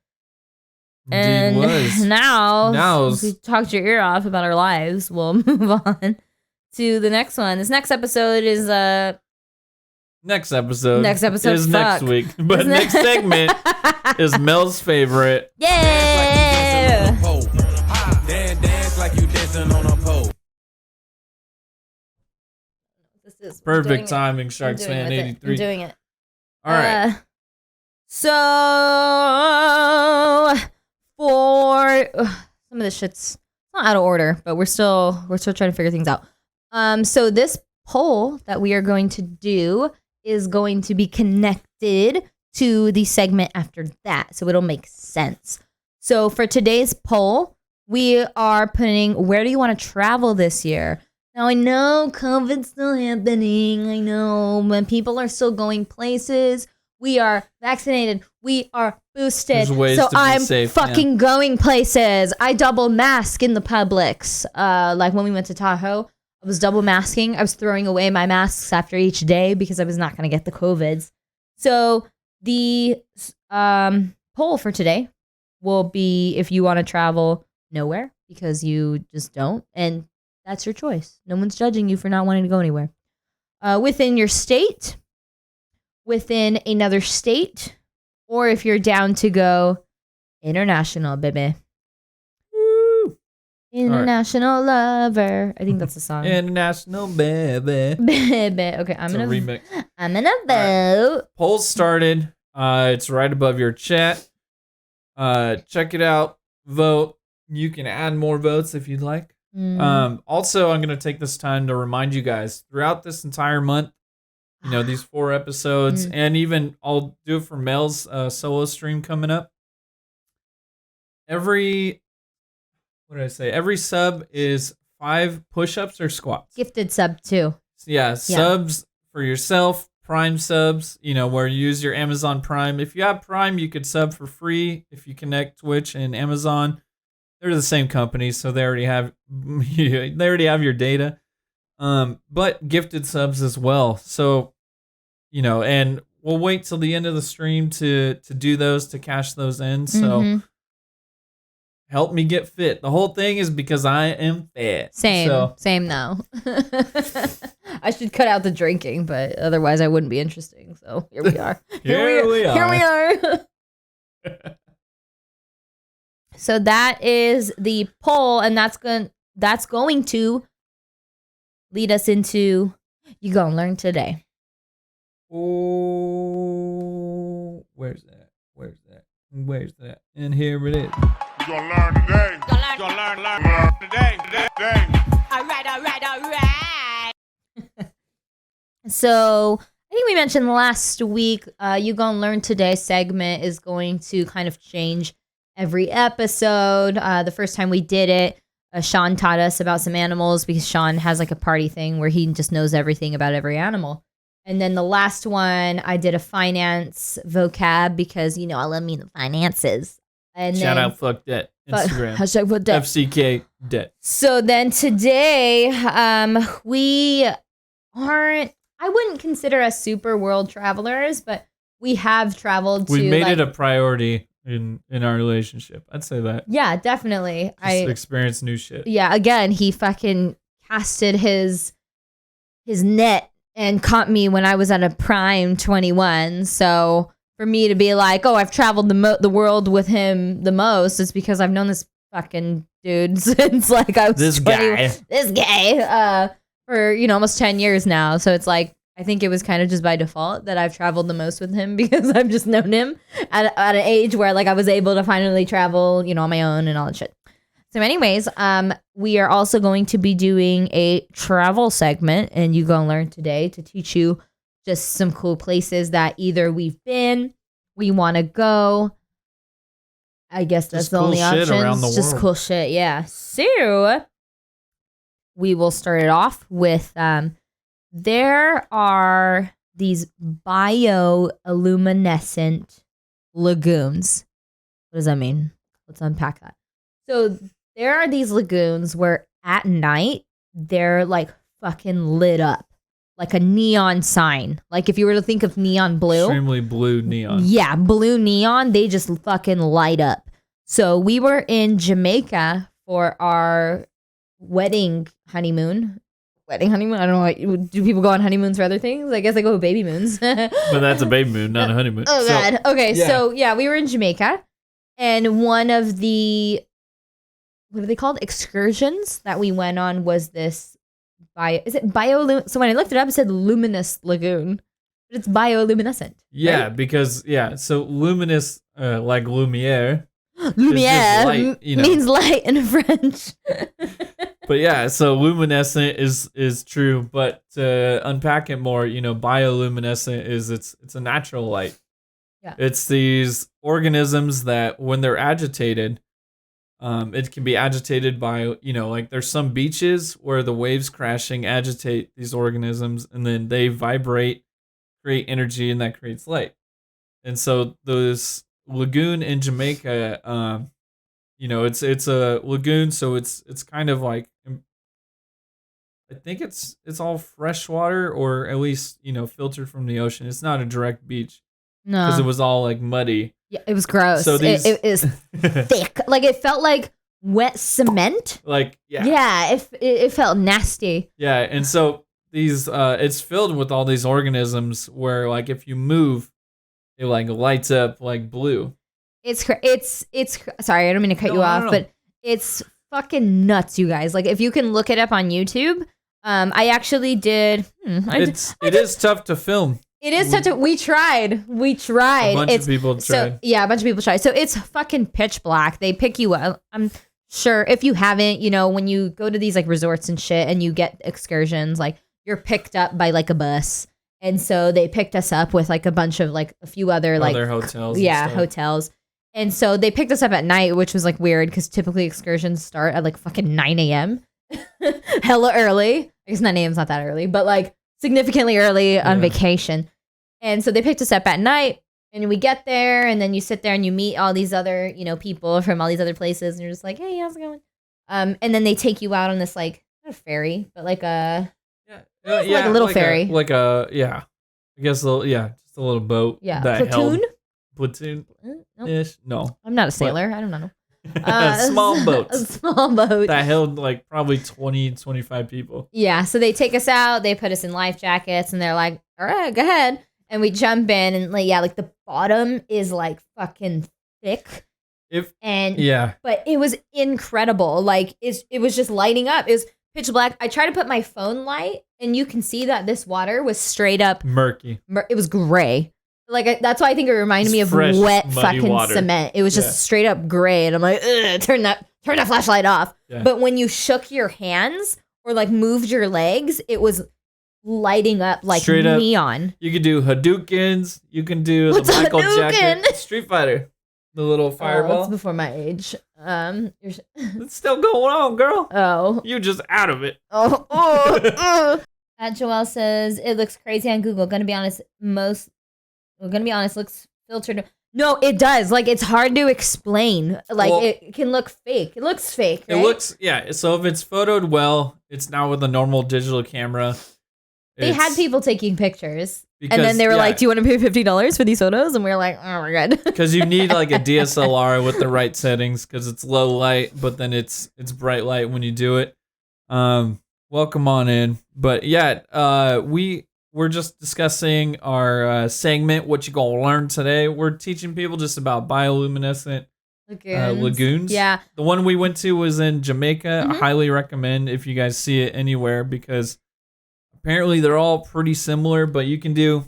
And now if we talked your ear off about our lives, we'll move on to the next one. This next episode is Next episode is fuck. next week. But next segment is Mel's favorite. Yeah. Dance like you dancing on a pole. Perfect timing, Sharks Fan 83. I'm doing it. All right. So for some of this shit's not out of order, but we're still trying to figure things out. So this poll that we are going to do is going to be connected to the segment after that, so it'll make sense. So for today's poll, we are putting, where do you want to travel this year? Now, I know COVID's still happening. I know when people are still going places. We are vaccinated. We are boosted. So I'm fucking going places. I double mask in the Publix. Like when we went to Tahoe, I was double masking. I was throwing away my masks after each day because I was not going to get the COVIDs. So the poll for today will be if you want to travel nowhere because you just don't, and that's your choice. No one's judging you for not wanting to go anywhere. Within your state, within another state, or if you're down to go international, baby. Woo! International lover. I think that's the song. International baby. Baby. Okay, I'm gonna remix. I'm gonna vote. Right. Polls started. It's right above your chat. Check it out. Vote. You can add more votes if you'd like. Also, I'm going to take this time to remind you guys throughout this entire month, these 4 episodes, and even I'll do it for Mel's solo stream coming up. Every sub is 5 push-ups or squats. Gifted sub too. Yeah, subs for yourself, Prime subs, where you use your Amazon Prime. If you have Prime, you could sub for free if you connect Twitch and Amazon. They're the same company, so they already have your data. But gifted subs as well. So, and we'll wait till the end of the stream to do those, to cash those in. So help me get fit. The whole thing is because I am fat. Same though. I should cut out the drinking, but otherwise I wouldn't be interesting. So here we are. Here we are. So that is the poll, and that's going to lead us into You Gonna Learn Today. Oh, where's that? And here it is. You gonna learn today. Learn today. All right. So I think we mentioned last week, You Gonna Learn Today segment is going to kind of change every episode. The first time we did it, Sean taught us about some animals because Sean has like a party thing where he just knows everything about every animal. And then the last one, I did a finance vocab because, I love me the finances. And Shout out fuck debt. Instagram. Hashtag fuck debt. FCK debt. So then today, we aren't, I wouldn't consider us super world travelers, but we have traveled to. We made it a priority in our relationship. I'd say that. Yeah, definitely. Just experience new shit. Yeah, again, he fucking casted his net and caught me when I was at a prime 21. So for me to be like, oh, I've traveled the world with him the most, it's because I've known this fucking dude since like I was 20. This guy for almost 10 years now. So it's like I think it was kind of just by default that I've traveled the most with him because I've just known him at an age where like I was able to finally travel, on my own and all that shit. So anyways, we are also going to be doing a travel segment, and You Gonna Learn Today, to teach you just some cool places that either we've been, we want to go. I guess that's just the cool only shit option. around the Just world. cool shit, yeah. So we will start it off with there are these bioluminescent lagoons. What does that mean? Let's unpack that. So there are these lagoons where at night they're like fucking lit up like a neon sign. Like if you were to think of neon blue. Extremely blue neon. Yeah, blue neon. They just fucking light up. So we were in Jamaica for our honeymoon. I don't know. Do people go on honeymoons for other things? I guess they go with baby moons. But that's a baby moon, not a honeymoon. Oh, God. Okay, yeah. So yeah, we were in Jamaica. And one of the, what are they called? Excursions that we went on was this, so when I looked it up, it said luminous lagoon. But it's bioluminescent. Yeah, right? because, so luminous, like lumiere. Lumiere light, means light in French. But yeah, so luminescent is true, but to unpack it more, bioluminescent is it's a natural light. Yeah. It's these organisms that when they're agitated, it can be agitated by, like there's some beaches where the waves crashing agitate these organisms and then they vibrate, create energy, and that creates light. And so those lagoon in Jamaica, it's a lagoon, so it's kind of like, I think it's all fresh water, or at least filtered from the ocean. It's not a direct beach because it was all like muddy. Yeah, it was gross. So it is thick, like it felt like wet cement. Like it felt nasty. Yeah, and so these it's filled with all these organisms where like if you move, it like lights up like blue. It's sorry, I don't mean to cut you off, but it's fucking nuts, you guys. Like if you can look it up on YouTube. I actually did. It is tough to film. It is tough to. We tried. A bunch of people tried. So, yeah, a bunch of people tried. So it's fucking pitch black. They pick you up. I'm sure if you haven't, when you go to these like resorts and shit, and you get excursions, like you're picked up by like a bus. And so they picked us up with like a bunch of like a few other hotels. Yeah, hotels. And so they picked us up at night, which was like weird because typically excursions start at like fucking 9 a.m. Hella early. I guess 9 a.m. is not that early, but like significantly early on vacation. And so they picked us up at night, and we get there, and then you sit there and you meet all these other, people from all these other places, and you're just like, hey, how's it going? And then they take you out on this, like, not a ferry, but like a like a little ferry. I guess just a little boat. Yeah. Platoon-ish? No. I'm not a sailor. I don't know. Small boats. A small boat. That held like probably 20, 25 people. Yeah, so they take us out, they put us in life jackets, and they're like, all right, go ahead. And we jump in, and like the bottom is like fucking thick. But it was incredible. Like it was just lighting up. It was pitch black. I tried to put my phone light, and you can see that this water was straight up murky. It was gray. Like that's why I think it reminded me of fresh, wet fucking water. cement. It was just straight up gray, and I'm like, turn that flashlight off. Yeah. But when you shook your hands or like moved your legs, it was lighting up like straight neon. Up, you could do Hadoukens. You can do the Michael Jackson Street Fighter, the little fireball. It's before my age. It's still going on, girl. Oh, you just out of it. Joelle says it looks crazy on Google. Gonna be honest, looks filtered. No, it does. Like, it's hard to explain. Like, it can look fake. It looks fake, right? It looks, so if it's photoed well, it's not with a normal digital camera. They had people taking pictures. And then they were like, do you want to pay $50 for these photos? And we were like, oh, we're good. Because you need, like, a DSLR with the right settings, because it's low light, but then it's bright light when you do it. Welcome on in. But, we're just discussing our segment, what you gonna learn today. We're teaching people just about bioluminescent lagoons. Yeah. The one we went to was in Jamaica. Mm-hmm. I highly recommend if you guys see it anywhere, because apparently they're all pretty similar, but you can do,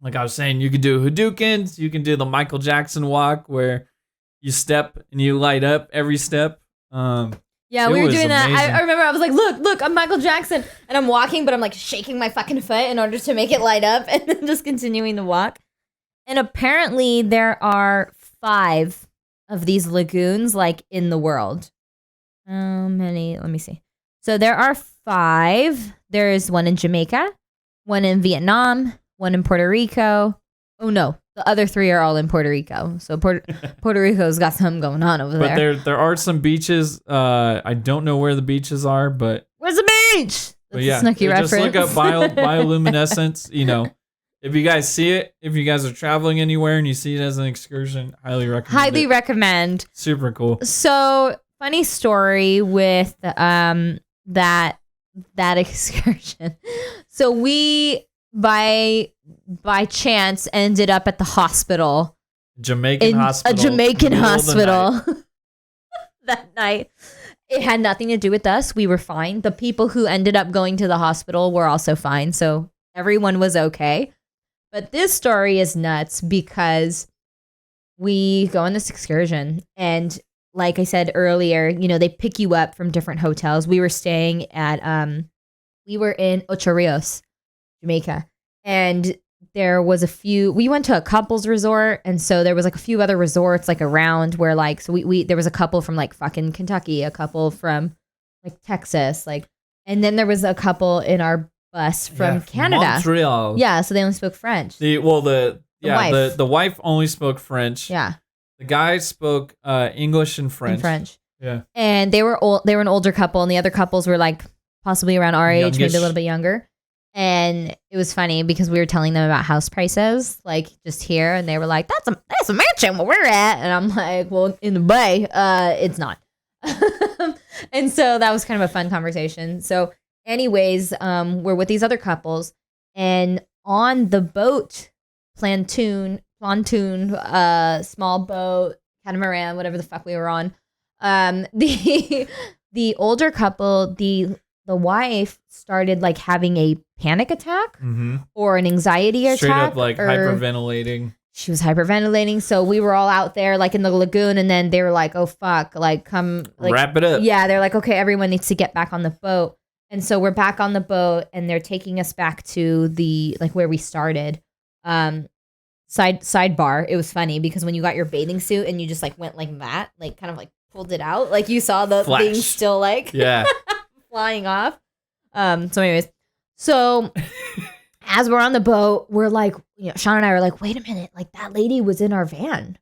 like I was saying, you can do Hadoukens, you can do the Michael Jackson walk where you step and you light up every step. Yeah, we were doing that. I remember I was like, look, I'm Michael Jackson. And I'm walking, but I'm like shaking my fucking foot in order to make it light up and then just continuing to walk. And apparently there are 5 of these lagoons like in the world. How many? Let me see. So there are 5. There is one in Jamaica, one in Vietnam, one in Puerto Rico. Oh no. The other 3 are all in Puerto Rico. So Puerto Rico's got something going on over there. But there are some beaches. I don't know where the beaches are, but... Where's the beach? That's a Snooki reference. Just look up bioluminescence. If you guys see it, if you guys are traveling anywhere and you see it as an excursion, highly recommend. Super cool. So, funny story with that excursion. So we... by chance ended up at the hospital. A Jamaican hospital that night. It had nothing to do with us. We were fine. The people who ended up going to the hospital were also fine. So everyone was okay. But this story is nuts because we go on this excursion, and like I said earlier, they pick you up from different hotels. We were staying at we were in Ocho Rios, Jamaica. And there was we went to a couples resort. And so there was like a few other resorts like around where like, so there was a couple from like fucking Kentucky, a couple from like Texas, and then there was a couple in our bus from Canada. Montreal. Yeah. So they only spoke French. The wife only spoke French. Yeah. The guy spoke English and French. Yeah. And they were an older couple, and the other couples were like possibly around our age, maybe a little bit younger. And it was funny because we were telling them about house prices, like just here, and they were like, "That's a mansion where we're at," and I'm like, "Well, in the Bay, it's not." And so that was kind of a fun conversation. So, anyways, we're with these other couples, and on the boat, pontoon, small boat, catamaran, whatever the fuck we were on, the older couple, the wife started like having a panic attack or an anxiety attack. Straight up like hyperventilating. She was hyperventilating. So we were all out there like in the lagoon, and then they were like, oh fuck, like come like, wrap it up. Yeah, they're like, okay, everyone needs to get back on the boat. And so we're back on the boat, and they're taking us back to the like where we started. Sidebar, it was funny because when you got your bathing suit and you just like went like that, like kind of like pulled it out, like you saw the thing still like yeah. flying off. So anyways, so as we're on the boat, we're like, Sean and I are like, wait a minute, like that lady was in our van.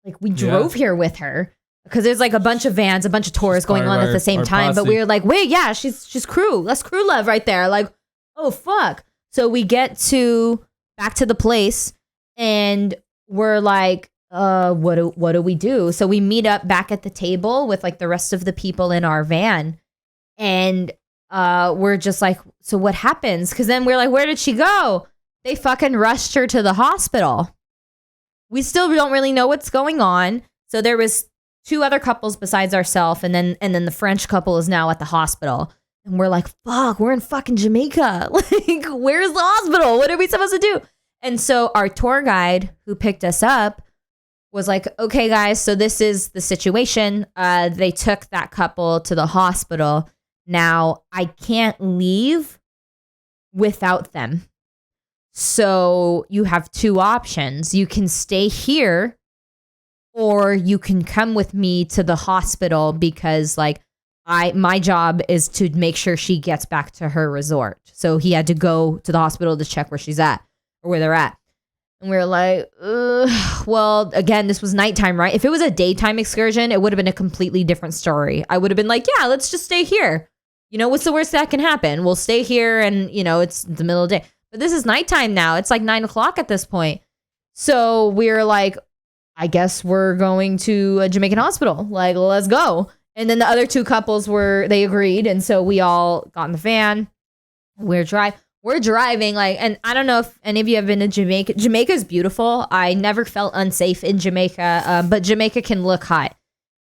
Like we drove here with her. Because there's like a bunch of vans, a bunch of tours going on at the same time. But we were like, wait, yeah, she's crew. That's crew love right there. Like, oh, fuck. So we get back to the place and we're like, what do we do? So we meet up back at the table with like the rest of the people in our van. And we're just like, so what happens? Because then we're like, where did she go? They fucking rushed her to the hospital. We still don't really know what's going on. So there was 2 other couples besides ourselves, and then the French couple is now at the hospital. And we're like, fuck, we're in fucking Jamaica. Like, where's the hospital? What are we supposed to do? And so our tour guide who picked us up was like, okay, guys, so this is the situation. They took that couple to the hospital. Now, I can't leave without them. So you have 2 options. You can stay here, or you can come with me to the hospital because like my job is to make sure she gets back to her resort. So he had to go to the hospital to check where she's at or where they're at. And we were like, well, again, this was nighttime, right? If it was a daytime excursion, it would have been a completely different story. I would have been like, yeah, let's just stay here. What's the worst that can happen? We'll stay here and, it's the middle of the day. But this is nighttime now. It's like 9:00 at this point. So we're like, I guess we're going to a Jamaican hospital. Like, let's go. And then the other 2 couples they agreed. And so we all got in the van. We're driving like, and I don't know if any of you have been to Jamaica. Jamaica's beautiful. I never felt unsafe in Jamaica, but Jamaica can look hot.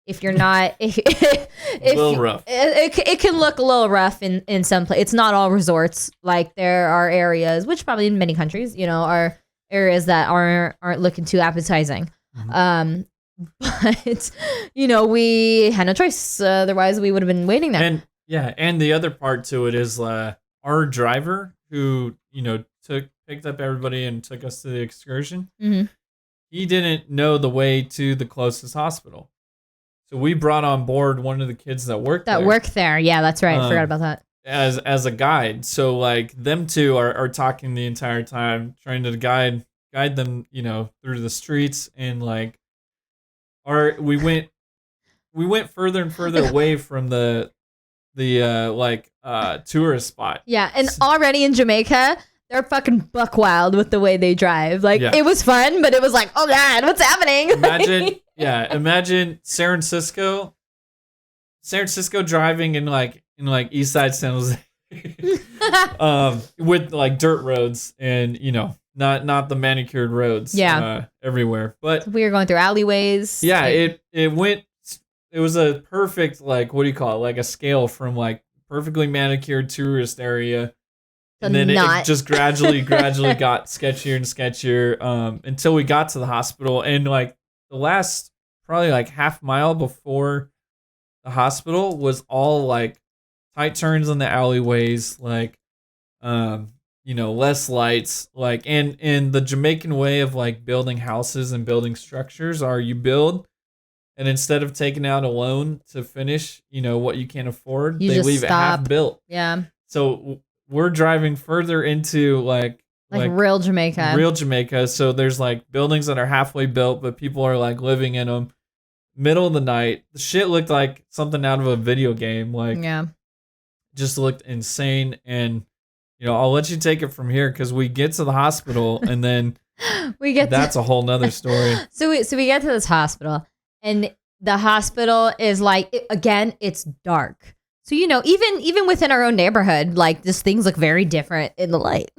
If you're not, if a little rough. It can look a little rough in some places. It's not all resorts. Like there are areas, which probably in many countries, are areas that aren't looking too appetizing. Mm-hmm. But we had no choice. Otherwise, we would have been waiting there. And the other part to it is our driver who picked up everybody and took us to the excursion. Mm-hmm. He didn't know the way to the closest hospital. So we brought on board one of the kids that worked there. Yeah, that's right. I forgot about that. As a guide. So like them 2 are talking the entire time, trying to guide them, through the streets, and like we went further and further away from the tourist spot. Yeah, and already in Jamaica, they're fucking buck wild with the way they drive. Like It was fun, but it was like, oh god, what's happening? Imagine San Francisco driving in East Side San Jose, with like dirt roads and not the manicured roads. Everywhere. But we were going through alleyways. Yeah, it was a perfect what do you call it? Like a scale from like perfectly manicured tourist area. And then it just gradually got sketchier and sketchier until we got to the hospital. And like the last probably like half mile before the hospital was all like tight turns in the alleyways, like less lights, like and the Jamaican way of like building houses and building structures are you build, and instead of taking out a loan to finish what you can't afford, they leave it half built. Yeah. So we're driving further into like real Jamaica. So there's like buildings that are halfway built, but people are like living in them. Middle of the night, the shit looked like something out of a video game. Like, just looked insane. And I'll let you take it from here because we get to the hospital and then that's a whole nother story. So we get to this hospital, and the hospital is like, again, it's dark. So, even within our own neighborhood, like, just things look very different in the light.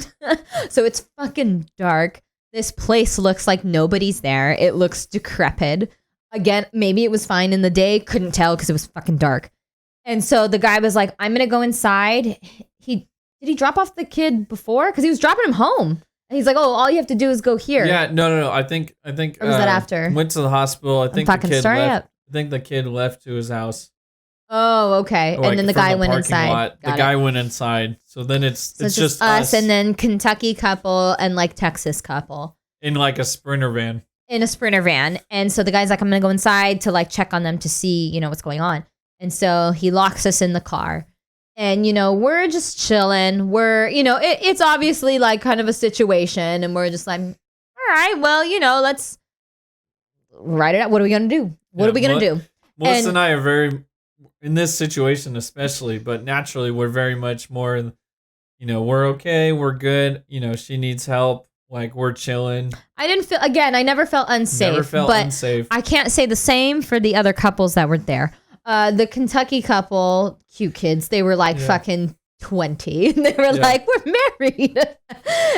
So it's fucking dark. This place looks like nobody's there. It looks decrepit. Again, maybe it was fine in the day. Couldn't tell because it was fucking dark. And so the guy was like, I'm going to go inside. Did he drop off the kid before? Because he was dropping him home. And he's like, oh, all you have to do is go here. Yeah, no. I think. Or was that after? Went to the hospital. I think the kid left. I think the kid left to his house. Oh, okay. Like, and then the guy went inside. The guy went inside. So then it's just us and then Kentucky couple and like Texas couple. In like a Sprinter van. And so the guy's like, I'm going to go inside to like check on them to see, what's going on. And so he locks us in the car. And, we're just chilling. We're, it's obviously like kind of a situation. And we're just like, all right, well, let's write it out. What are we going to do? What are we going to do? Melissa and I are very, in this situation especially, but naturally we're very much more, we're okay. We're good. She needs help. Like, we're chilling. I never felt unsafe. Unsafe. I can't say the same for the other couples that were there. The Kentucky couple, cute kids, they were like fucking 20. They were like, we're married.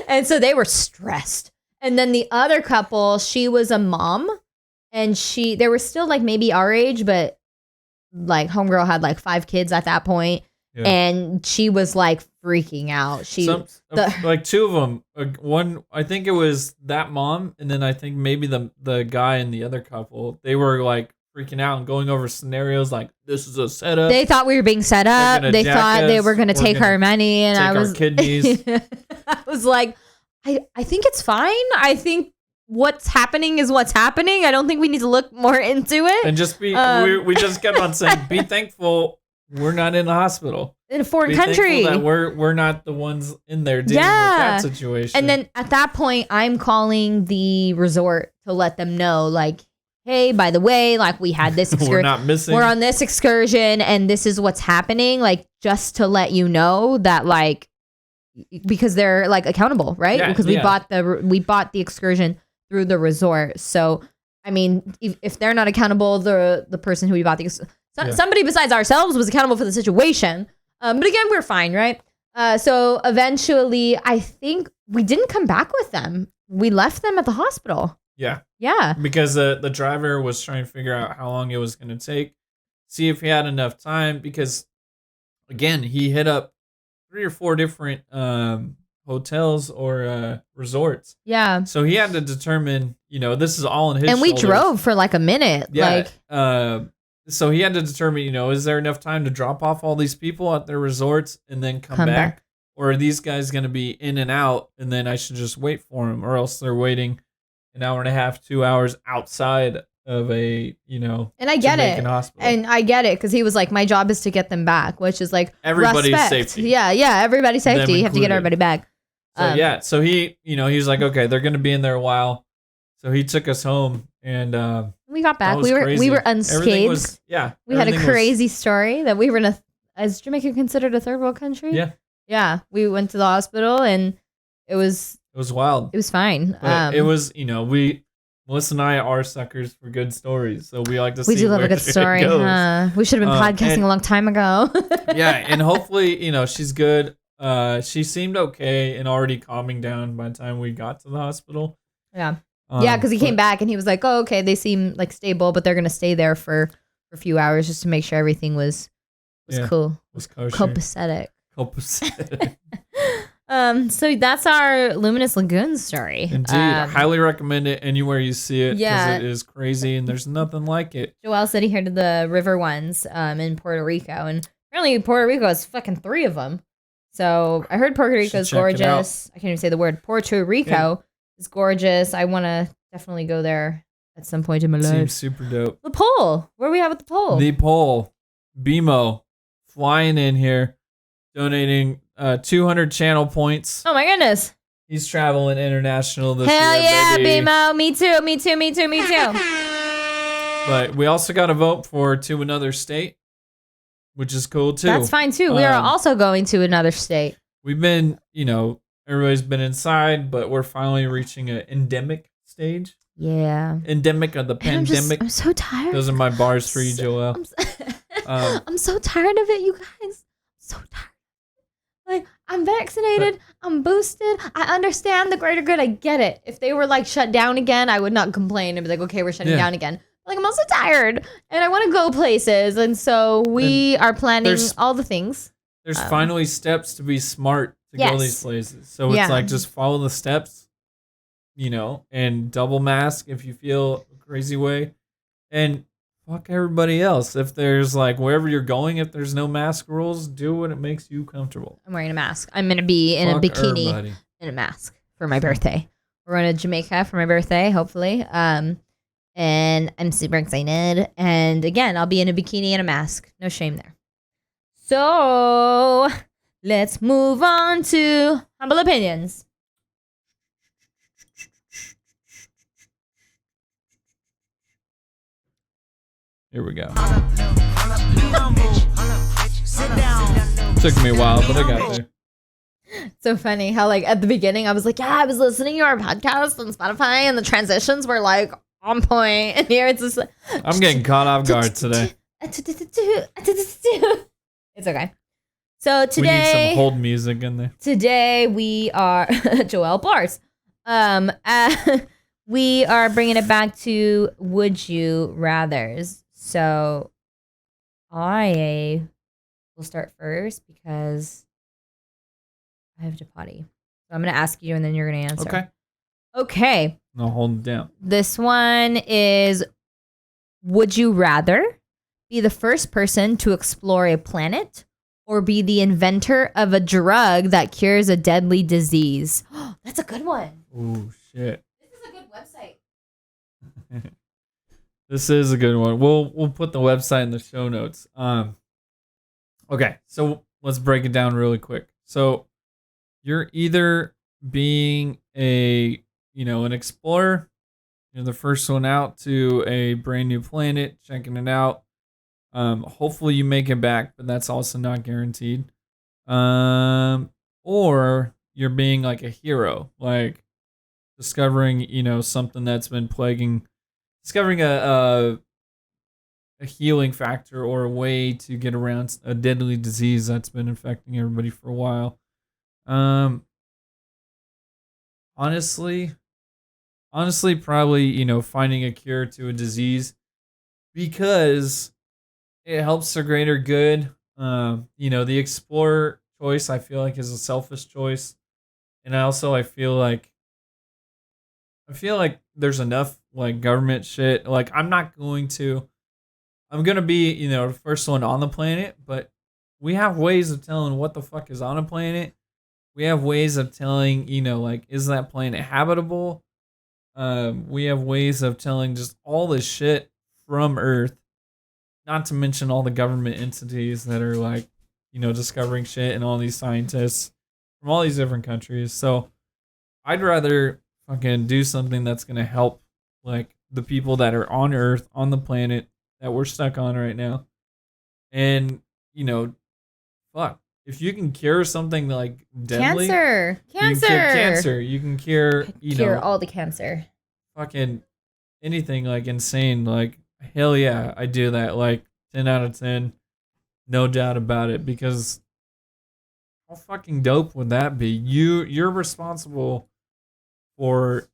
And so they were stressed. And then the other couple, she was a mom. And they were still like maybe our age, but like homegirl had like 5 kids at that point. Yeah. And she was like freaking out. Like 2 of them. One, I think it was that mom, and then I think maybe the guy and the other couple. They were like freaking out and going over scenarios like, this is a setup. They thought we were being set up. They thought they were going to take our money, and I was our kidneys. I was like, I think it's fine. I think what's happening is what's happening. I don't think we need to look more into it. And just we just kept on saying, be thankful we're not in the hospital. In a foreign country. That we're not the ones in there dealing with that situation. And then at that point, I'm calling the resort to let them know, like, hey, by the way, like, we had this excursion. We're not missing. We're on this excursion, and this is what's happening. Like, just to let you know that, like, because they're like accountable, right? Because we bought the excursion through the resort. So, I mean, if they're not accountable, the person who we bought somebody besides ourselves was accountable for the situation. But again, we're fine, right? So eventually, I think we didn't come back with them. We left them at the hospital. Yeah. Yeah. Because the driver was trying to figure out how long it was going to take, see if he had enough time. Because, again, he hit up 3 or 4 different hotels or resorts. Yeah. So he had to determine, this is all in his And we shoulders. drove for like a minute. Yeah. So he had to determine, is there enough time to drop off all these people at their resorts and then come back? Or are these guys going to be in and out, and then I should just wait for them? Or else they're waiting an hour and a half, 2 hours outside of a, and I get Jamaican it. hospital. And I get it, because he was like, my job is to get them back, which is like everybody's respect. safety. Yeah, everybody's safety. You have to get everybody back. So he, he was like, okay, they're going to be in there a while. So he took us home, and we got back. We were unscathed. We had a crazy story that we were in is Jamaica considered a third world country? Yeah. Yeah. We went to the hospital, and it was wild. It was fine. But it was, Melissa and I are suckers for good stories, so we like to see. We do love a good story. We should have been podcasting a long time ago. Yeah, and hopefully, she's good. She seemed okay and already calming down by the time we got to the hospital. Yeah. Because he came back and he was like, oh, okay, they seem like stable, but they're going to stay there for a few hours just to make sure everything was cool. Was kosher. Copacetic. So that's our Luminous Lagoons story. Indeed. Highly recommend it anywhere you see it, because it is crazy and there's nothing like it. Joel said he heard of the river ones in Puerto Rico, and apparently Puerto Rico has fucking 3 of them. So I heard Puerto Rico is gorgeous. I can't even say the word. Puerto Rico is gorgeous. I want to definitely go there at some point in my life. Seems super dope. The pole. Where are we at with the pole? The pole. BMO flying in here, donating 200 channel points. Oh my goodness. He's traveling international this Hell year. Yeah, baby. BMO. Me too. But we also got to vote to another state, which is cool too. That's fine too. We are also going to another state. We've been, everybody's been inside, but we're finally reaching an endemic stage. Yeah. Endemic of the pandemic. I'm so tired. Those are my bars for you, Joel. I'm so tired of it, you guys. So tired. Like, I'm vaccinated. I'm boosted. I understand the greater good. I get it. If they were like shut down again, I would not complain and be like, okay, we're shutting down again. Like, I'm also tired and I want to go places. And so we are planning all the things. There's finally steps to be smart to go these places. So it's like, just follow the steps, and double mask if you feel a crazy way. And fuck everybody else. If there's like, wherever you're going, if there's no mask rules, do what it makes you comfortable. I'm wearing a mask. I'm going to be in a bikini and a mask for my birthday. We're going to Jamaica for my birthday, hopefully. And I'm super excited. And again, I'll be in a bikini and a mask. No shame there. So let's move on to humble opinions. Here we go. Took me a while, but I got there. So funny how like at the beginning I was like, yeah, I was listening to our podcast on Spotify and the transitions were like on point. And here it's just like, I'm getting caught off guard today. It's okay. So We need today some hold music in there. Today we are Joel Bars. We are bringing it back to Would You Rathers. So I will start first because I have to potty. So I'm going to ask you and then you're going to answer. Okay. I'll hold it down. This one is, would you rather be the first person to explore a planet or be the inventor of a drug that cures a deadly disease? That's a good one. Oh, shit. This is a good website. This is a good one. We'll put the website in the show notes. Okay, so let's break it down really quick. So you're either being an explorer, you're the first one out to a brand new planet, checking it out. Hopefully you make it back, but that's also not guaranteed. Or you're being like a hero, like discovering, something that's been discovering a healing factor or a way to get around a deadly disease that's been infecting everybody for a while. Honestly, probably, finding a cure to a disease because it helps the greater good. The explorer choice I feel like is a selfish choice. And I feel like there's enough like government shit. Like I'm going to be, the first one on the planet, but we have ways of telling what the fuck is on a planet. We have ways of telling, is that planet habitable? We have ways of telling just all this shit from Earth, not to mention all the government entities that are like, discovering shit and all these scientists from all these different countries. So I'd rather fucking do something that's going to help like the people that are on Earth, on the planet that we're stuck on right now. And, fuck. If you can cure something like deadly, Cancer. You can cure cancer. You can cure, Cure all the cancer. fucking anything like insane. Like hell yeah, I do that. Like 10 out of 10, no doubt about it. Because how fucking dope would that be? You're responsible for,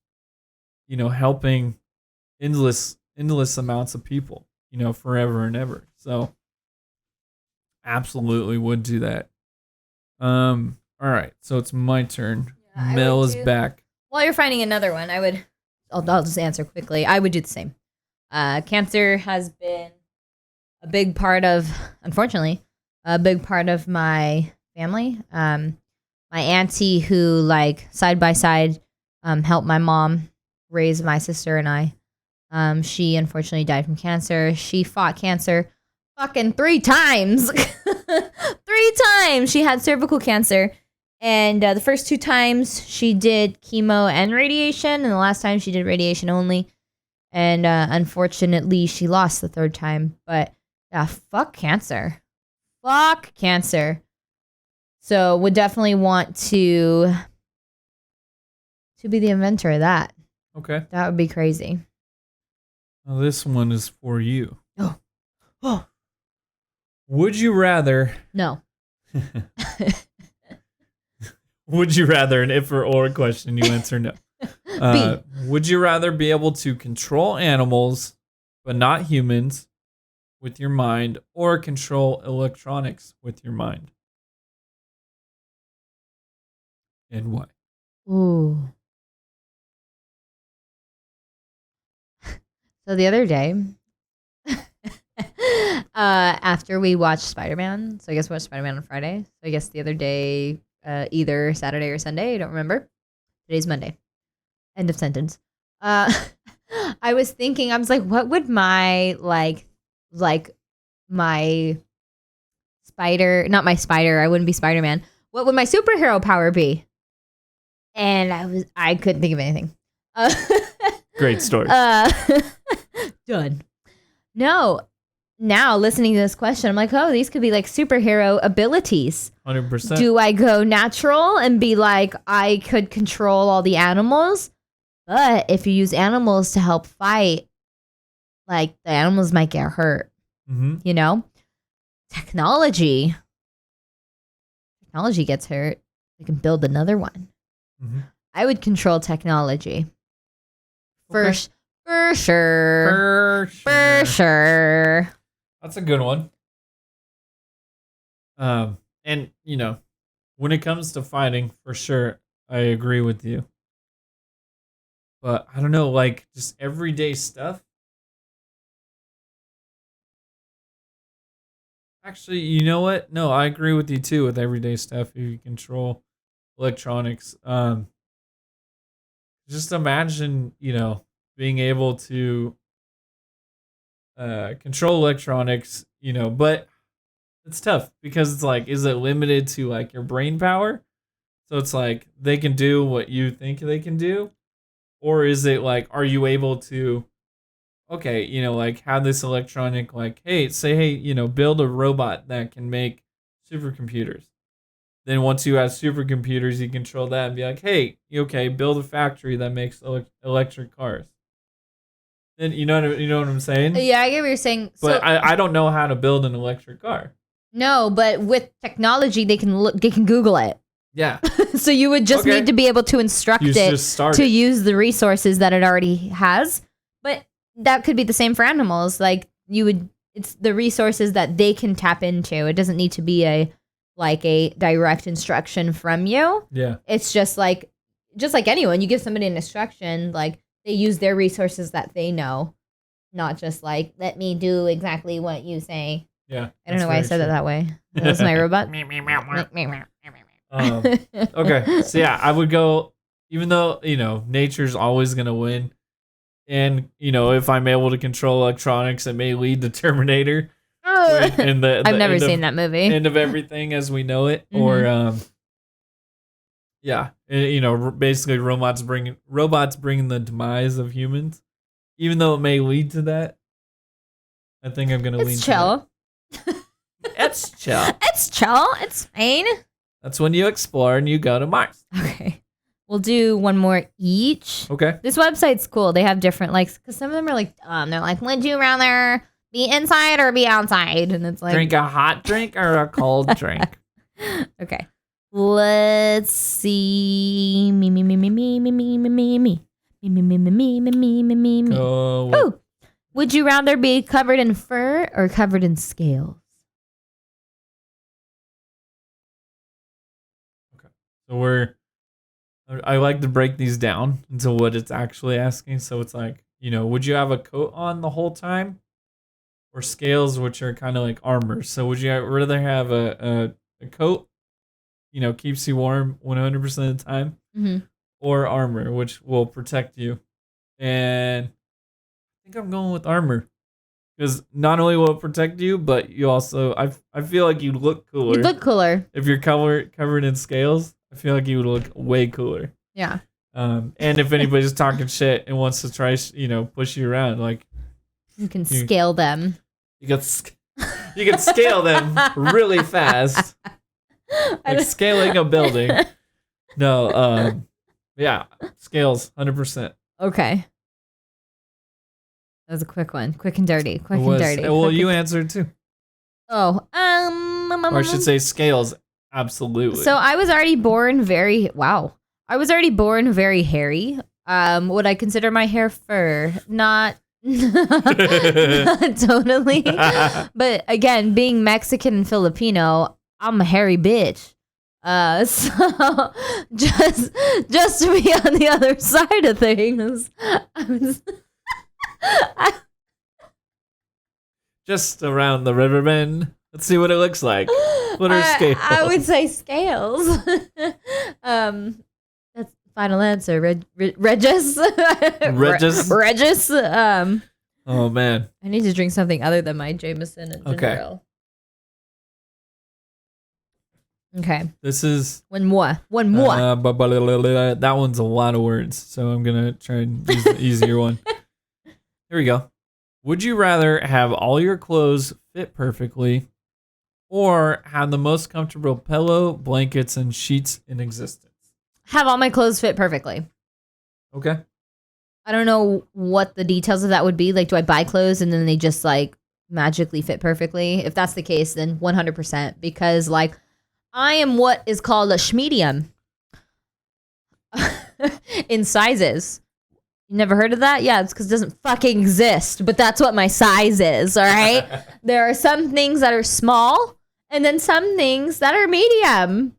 helping endless amounts of people, forever and ever. So absolutely would do that. All right, so it's my turn. Yeah, Mel is back. While you're finding another one, I'll just answer quickly. I would do the same. Cancer has been unfortunately, a big part of my family. My auntie who like side by side helped my mom raise my sister and I. She unfortunately died from cancer. She fought cancer fucking 3 times. 3 times she had cervical cancer. And the first 2 times she did chemo and radiation. And the last time she did radiation only. And unfortunately she lost the 3rd time. But yeah, fuck cancer. Fuck cancer. So would definitely want to be the inventor of that. Okay. That would be crazy. Well, this one is for you. Oh. Would you rather? No. Would you rather, an if or question, you answer no. Would you rather be able to control animals, but not humans, with your mind, or control electronics with your mind? And why? Ooh. So the other day, after we watched Spider-Man, so I guess we watched Spider-Man on Friday. So I guess the other day, either Saturday or Sunday, I don't remember. Today's Monday. End of sentence. I was thinking, I was like, what would my my not my spider. I wouldn't be Spider-Man. What would my superhero power be? And I couldn't think of anything. Great story. Done. No. Now listening to this question, I'm like, oh, these could be like superhero abilities. 100%. Do I go natural and be like, I could control all the animals? But if you use animals to help fight, like the animals might get hurt. Mm-hmm. You know? Technology gets hurt. We can build another one. Mm-hmm. I would control technology. For Okay. sure. For sure. That's a good one. And you know, when it comes to fighting, for sure, I agree with you. But I don't know, like just everyday stuff. Actually, you know what? No, I agree with you too with everyday stuff. If you control electronics, just imagine, you know, being able to control electronics, you know, but it's tough because it's like, is it limited to like your brain power? So it's like they can do what you think they can do, or is it like, are you able to, okay, you know, like have this electronic, like, hey, you know, build a robot that can make supercomputers. Then once you have supercomputers, you control that and be like, hey, okay, build a factory that makes electric cars. Then you know what I'm saying? Yeah, I get what you're saying. But I don't know how to build an electric car. No, but with technology, they can Google it. Yeah. So you would just need to be able to instruct it use the resources that it already has. But that could be the same for animals. Like it's the resources that they can tap into. It doesn't need to be a direct instruction from you. Yeah. It's just like anyone, you give somebody an instruction, like they use their resources that they know, not just like, let me do exactly what you say. Yeah. I don't know why I said it that way. That was my robot. Okay. So yeah, I would go, even though, you know, nature's always going to win. And, you know, if I'm able to control electronics, it may lead to Terminator. I've never seen that movie. End of everything as we know it. Mm-hmm. Or, yeah, you know, basically robots bringing the demise of humans. Even though it may lead to that, I think I'm going to lean to It's chill. It's chill. It's chill. It's fine. That's when you explore and you go to Mars. Okay. We'll do one more each. Okay. This website's cool. They have different, like, because some of them are like, they're like, would you rather be inside or be outside? And it's like, drink a hot drink or a cold drink. Okay. Let's see. Me. Oh. Would you rather be covered in fur or covered in scales? Okay. So I like to break these down into what it's actually asking. So it's like, you know, would you have a coat on the whole time? Or scales, which are kind of like armor. So would you rather have a coat, you know, keeps you warm 100% of the time, mm-hmm. or armor, which will protect you? And I think I'm going with armor. Because not only will it protect you, but you also, I feel like you look cooler. You look cooler. If you're covered in scales, I feel like you would look way cooler. Yeah. And if anybody's talking shit and wants to try, you know, push you around, like you can scale them. You can scale them really fast, like scaling a building. No, yeah, scales 100%. Okay. That was a quick one. Quick and dirty. Quick and dirty. Well, you answered too. Oh, or I should say scales. Absolutely. So I was already born very hairy. Would I consider my hair fur? Not totally. But again, being Mexican and Filipino, I'm a hairy bitch. So just to be on the other side of things, just around the river bend. Let's see what it looks like. What are scales? I would say scales. That's final answer. Regis. Regis. Oh man. I need to drink something other than my Jameson and ginger ale. Okay. This is One more. that one's a lot of words, so I'm gonna try and use the easier one. Here we go. Would you rather have all your clothes fit perfectly, or have the most comfortable pillow, blankets, and sheets in existence? Have all my clothes fit perfectly. Okay. I don't know what the details of that would be. Like, do I buy clothes and then they just like magically fit perfectly? If that's the case, then 100%. Because like, I am what is called a schmedium in sizes. You never heard of that? Yeah, it's because it doesn't fucking exist. But that's what my size is, all right? There are some things that are small and then some things that are medium.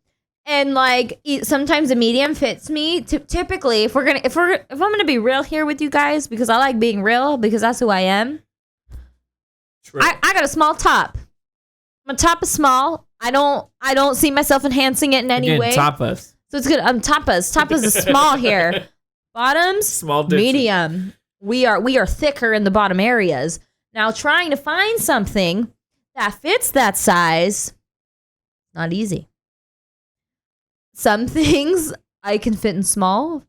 And like sometimes a medium fits me. Typically, if I'm gonna be real here with you guys, because I like being real, because that's who I am. True. I got a small top. My top is small. I don't see myself enhancing it in any way. Tapas. So it's good. Tapas. Tapas is small here. Bottoms, Small ditches. medium. We are thicker in the bottom areas. Now trying to find something that fits that size, not easy. Some things I can fit in small.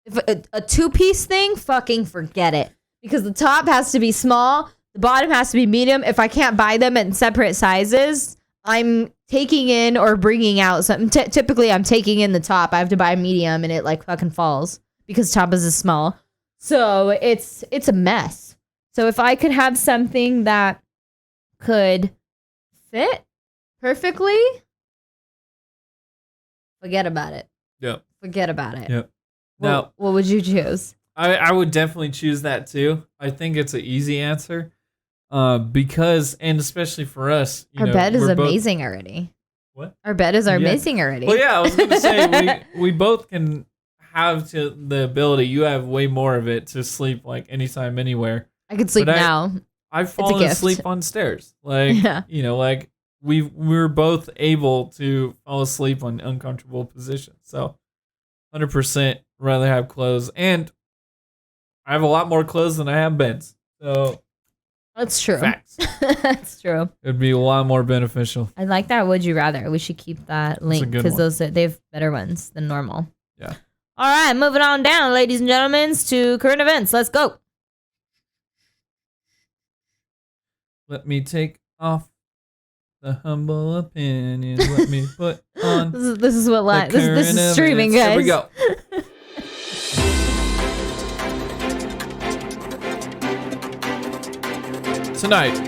If a two-piece thing, fucking forget it. Because the top has to be small, the bottom has to be medium. If I can't buy them in separate sizes, I'm taking in or bringing out something. Typically, I'm taking in the top. I have to buy a medium, and it like fucking falls because top is small. So it's a mess. So if I could have something that could fit perfectly, forget about it. Yep. Forget about it. Yep. Now, What would you choose? I would definitely choose that too. I think it's an easy answer. Because, and especially for us, Our bed is amazing already. What? Our bed is amazing already. Well, yeah, I was going to say, we both can have the ability, you have way more of it, to sleep like anytime, anywhere. I could sleep now. I've fallen asleep on stairs. Like, Yeah. Like we were both able to fall asleep on uncomfortable positions. So 100% rather have clothes. And I have a lot more clothes than I have beds. So That's true. facts. That's true. It'd be a lot more beneficial. I like that. Would you rather? We should keep that link good because one. they have better ones than normal. Yeah. All right, moving on down, ladies and gentlemen, to current events. Let's go. Let me take off the humble opinion. Let me put on. This is what live. This is streaming, guys. Here we go. Tonight,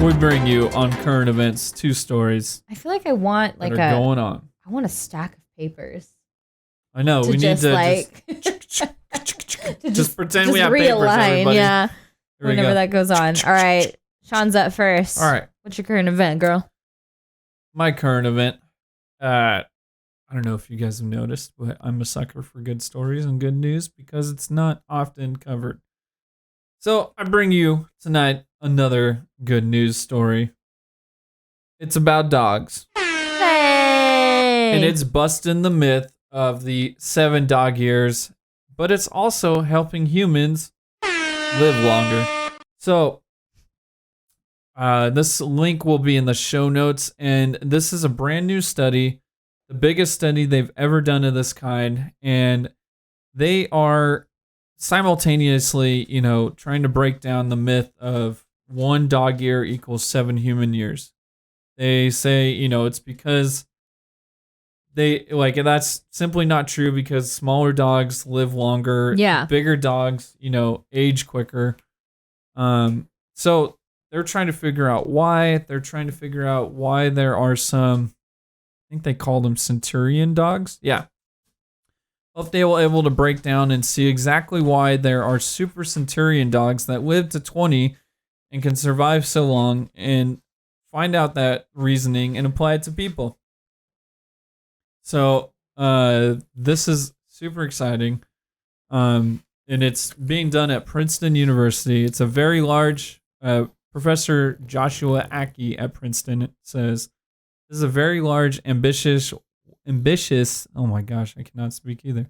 we bring you on current events 2 stories I feel like I want that are going on. I want a stack of papers. I know, we need to like just pretend we have realign, papers, everybody. yeah. Here we Whenever go. that goes on. All right, Sean's up first. All right. What's your current event, girl? My current event, I don't know if you guys have noticed, but I'm a sucker for good stories and good news because it's not often covered. So I bring you tonight another good news story. It's about dogs. Hey! And it's busting the myth of the 7 dog years, but it's also helping humans live longer. So this link will be in the show notes, and this is a brand new study, the biggest study they've ever done of this kind, and they are simultaneously, trying to break down the myth of 1 dog year equals 7 human years. They say, it's because that's simply not true because smaller dogs live longer. Yeah. Bigger dogs, age quicker. So they're trying to figure out why. They're trying to figure out why there are some, I think they call them centurion dogs. Yeah. If they were able to break down and see exactly why there are super centurion dogs that live to 20 and can survive so long, and find out that reasoning and apply it to people. So this is super exciting. And it's being done at Princeton University. It's a very large, Professor Joshua Aki at Princeton says, this is a very large, ambitious, oh my gosh, I cannot speak either.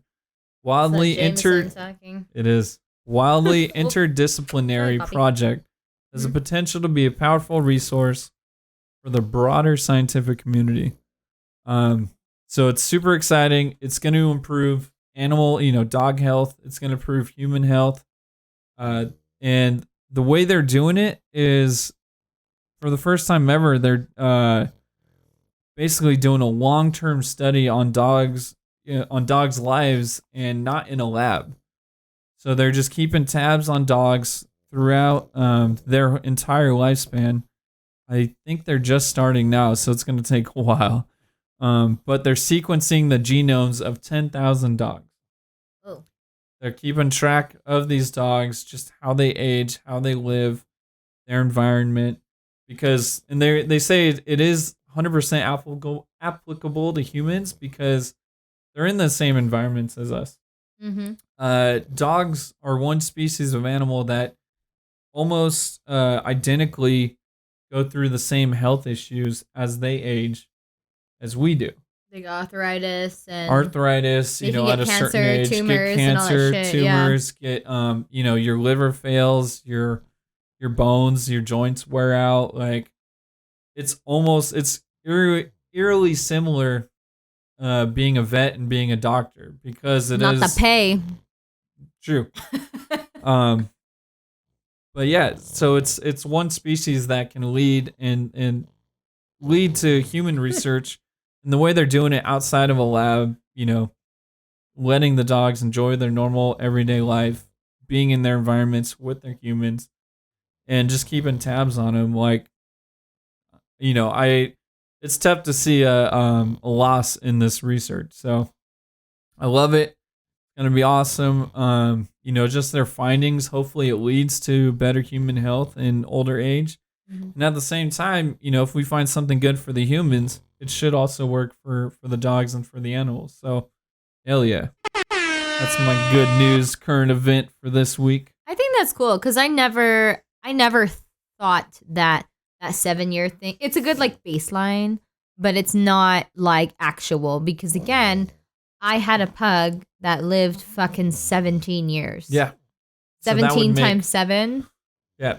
Wildly interdisciplinary project has the potential to be a powerful resource for the broader scientific community. So it's super exciting. It's going to improve animal, dog health. It's going to improve human health. And the way they're doing it is, for the first time ever, they're basically doing a long-term study on dogs' lives and not in a lab. So they're just keeping tabs on dogs throughout their entire lifespan. I think they're just starting now, so it's going to take a while. But they're sequencing the genomes of 10,000 dogs. Oh. They're keeping track of these dogs, just how they age, how they live, their environment. Because, and they say it is 100% applicable to humans because they're in the same environments as us. Mm-hmm. Dogs are one species of animal that almost identically go through the same health issues as they age as we do. They got arthritis, They can get at a cancer, certain age, tumors, get and all that cancer, shit, yeah. tumors, get your liver fails, your bones, your joints wear out. Like it's eerily similar being a vet and being a doctor because it not is the pay. True. But yeah, so it's one species that can lead to human research, and the way they're doing it outside of a lab, letting the dogs enjoy their normal everyday life, being in their environments with their humans, and just keeping tabs on them. Like, it's tough to see a loss in this research. So I love it. It's gonna be awesome. Just their findings. Hopefully, it leads to better human health in older age. Mm-hmm. And at the same time, if we find something good for the humans, it should also work for the dogs and for the animals. So, hell yeah. That's my good news current event for this week. I think that's cool because I never thought that 7-year thing. It's a good baseline, but it's not actual because again, I had a pug that lived fucking 17 years. Yeah. 17 times 7. Yeah.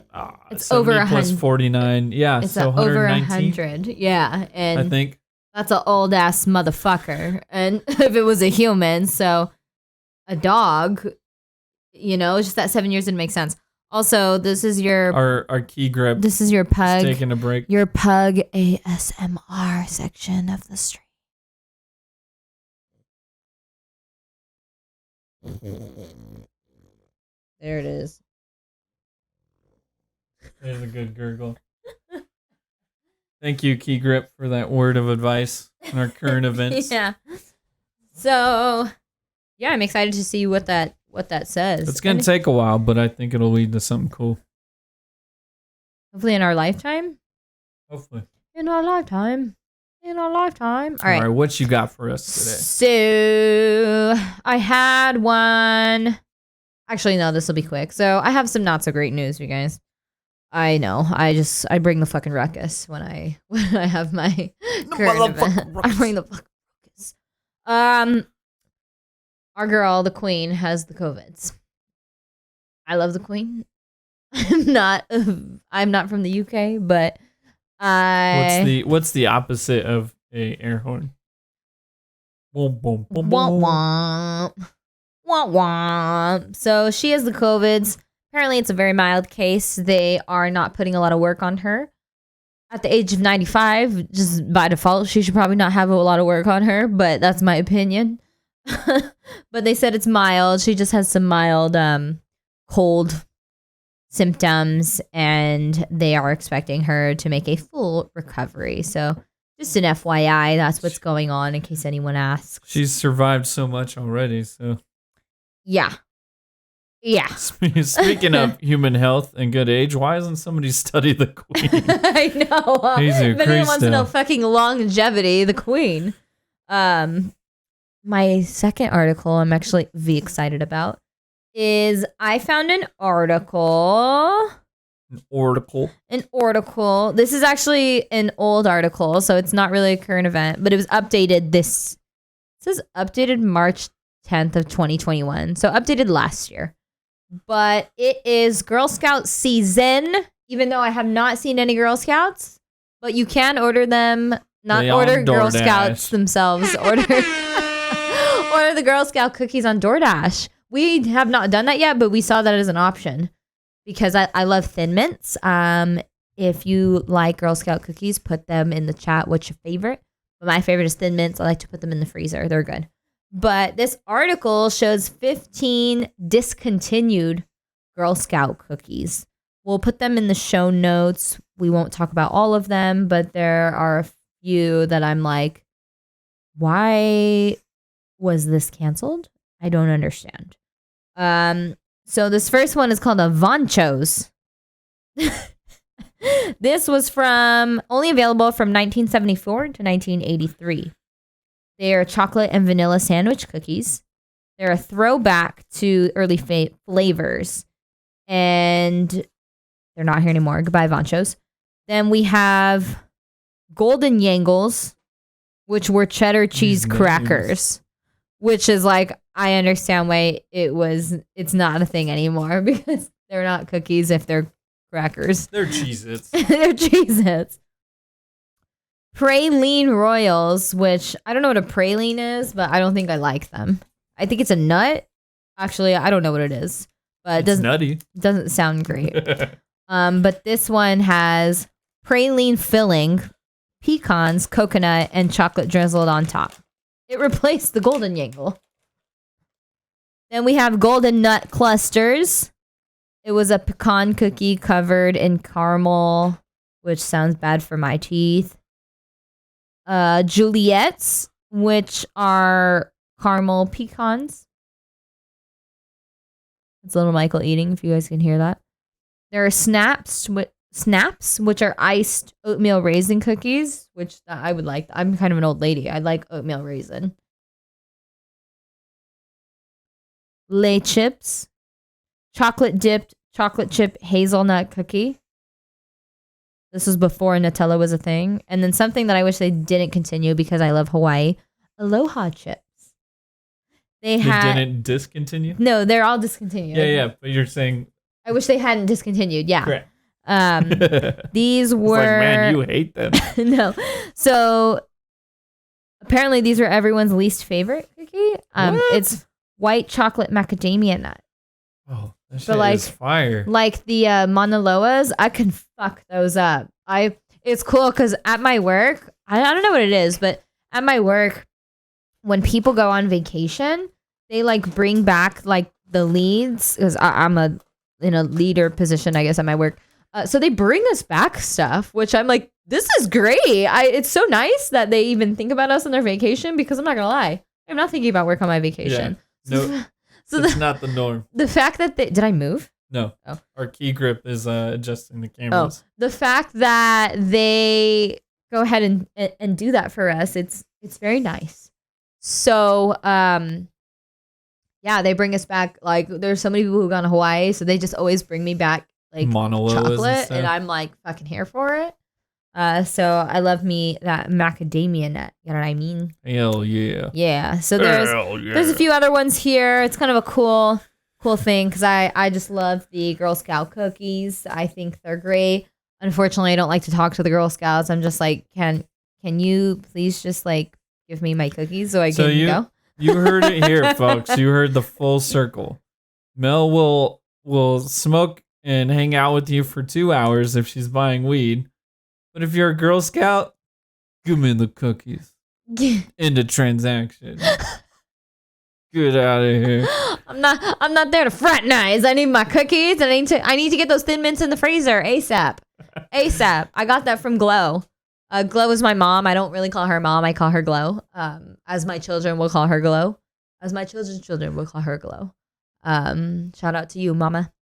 It's over 100. Plus 49. Yeah. It's so over 119. 100. Yeah. And I think that's an old ass motherfucker. And if it was a human, so a dog, it's just that 7 years didn't make sense. Also, this is your our key grip. This is your pug. Taking a break. Your pug ASMR section of the stream. There it is. There's a good gurgle. Thank you, Key Grip, for that word of advice on our current events. Yeah. So, yeah, I'm excited to see what that says. It's going to take a while, but I think it'll lead to something cool. Hopefully in our lifetime. Hopefully. In our lifetime. All right, what you got for us today? So, I had one. Actually, no, this will be quick. So, I have some not so great news, you guys. I know. I bring the fucking ruckus when I have my current event. I bring the fucking ruckus. Our girl, the Queen, has the COVIDs. I love the Queen. I'm not from the UK, but what's the opposite of a air horn? Boom, boom, boom, Womp boom. womp. Womp womp. So she has the COVIDs. Apparently, it's a very mild case. They are not putting a lot of work on her. At the age of 95, just by default, she should probably not have a lot of work on her, but that's my opinion. But they said it's mild. She just has some mild cold symptoms, and they are expecting her to make a full recovery. So just an FYI, that's what's going on in case anyone asks. She's survived so much already, so. Yeah. Speaking of human health and good age, why doesn't somebody study the Queen? I know. He's a if anyone wants to know fucking longevity, the Queen. My second article I'm actually very excited about is I found an article. An article. This is actually an old article, so it's not really a current event, but it was updated it says updated March 10th of 2021. So updated last year. But it is Girl Scout season, even though I have not seen any Girl Scouts, but you can order them Not They order on Girl DoorDash. Scouts themselves. Order order the Girl Scout cookies on DoorDash. We have not done that yet, but we saw that as an option because I love Thin Mints. If you like Girl Scout cookies, put them in the chat. What's your favorite? But my favorite is Thin Mints. I like to put them in the freezer. They're good. But this article shows 15 discontinued Girl Scout cookies. We'll put them in the show notes. We won't talk about all of them, but there are a few that I'm like, why was this canceled? I don't understand. So this first one is called a Vonchos. This was only available from 1974 to 1983. They are chocolate and vanilla sandwich cookies. They're a throwback to early flavors. And they're not here anymore. Goodbye, Vonchos. Then we have Golden Yangles, which were cheddar cheese crackers. Which is like, I understand why it's not a thing anymore because they're not cookies if they're crackers. They're Cheez-Its. They're Cheez-Its. Praline Royals, which I don't know what a praline is, but I don't think I like them. I think it's a nut. Actually, I don't know what it is, but It's nutty. doesn't sound great. But this one has praline filling, pecans, coconut, and chocolate drizzled on top. It replaced the Golden Yangle. Then we have Golden Nut Clusters. It was a pecan cookie covered in caramel, which sounds bad for my teeth. Juliet's, which are caramel pecans. It's Lil Michael eating, if you guys can hear that. There are snaps, which are iced oatmeal raisin cookies, which I would like. I'm kind of an old lady. I like oatmeal raisin. Lay Chips, chocolate dipped chocolate chip hazelnut cookie. This was before Nutella was a thing. And then something that I wish they didn't continue because I love Hawaii, Aloha Chips. They didn't discontinue? No, they're all discontinued. Yeah, but you're saying... I wish they hadn't discontinued, yeah. Correct. These were... It's like, man, you hate them. No. So, apparently these were everyone's least favorite cookie. It's white chocolate macadamia nut. Oh, that shit is fire. Like the Mauna Loas, I can fuck those up. It's cool because at my work, I don't know what it is, but at my work, when people go on vacation, they like bring back like the leads because I'm in a leader position, I guess, at my work. So they bring us back stuff, which I'm like, this is great. It's so nice that they even think about us on their vacation because I'm not gonna lie, I'm not thinking about work on my vacation. Yeah. No, so it's not the norm. The fact that did I move? No. Oh. Our key grip is adjusting the cameras. Oh, the fact that they go ahead and do that for us, it's very nice. So, yeah, they bring us back. Like, there's so many people who've gone to Hawaii, so they just always bring me back like Mauna Loas chocolate, and I'm like fucking here for it. So I love me that macadamia nut. You know what I mean? Hell yeah. Yeah. So there's a few other ones here. It's kind of a cool thing because I just love the Girl Scout cookies. I think they're great. Unfortunately, I don't like to talk to the Girl Scouts. I'm just like, can you please just like give me my cookies so I can go? You heard it here, folks. You heard the full circle. Mel will smoke and hang out with you for 2 hours if she's buying weed. But if you're a Girl Scout, give me the cookies. End of transaction. Get out of here. I'm not there to fraternize. I need my cookies and I need to get those Thin Mints in the freezer ASAP. ASAP. I got that from Glow. Glow is my mom. I don't really call her mom. I call her Glow. As my children will call her Glow. As my children's children will call her Glow. Shout out to you, mama.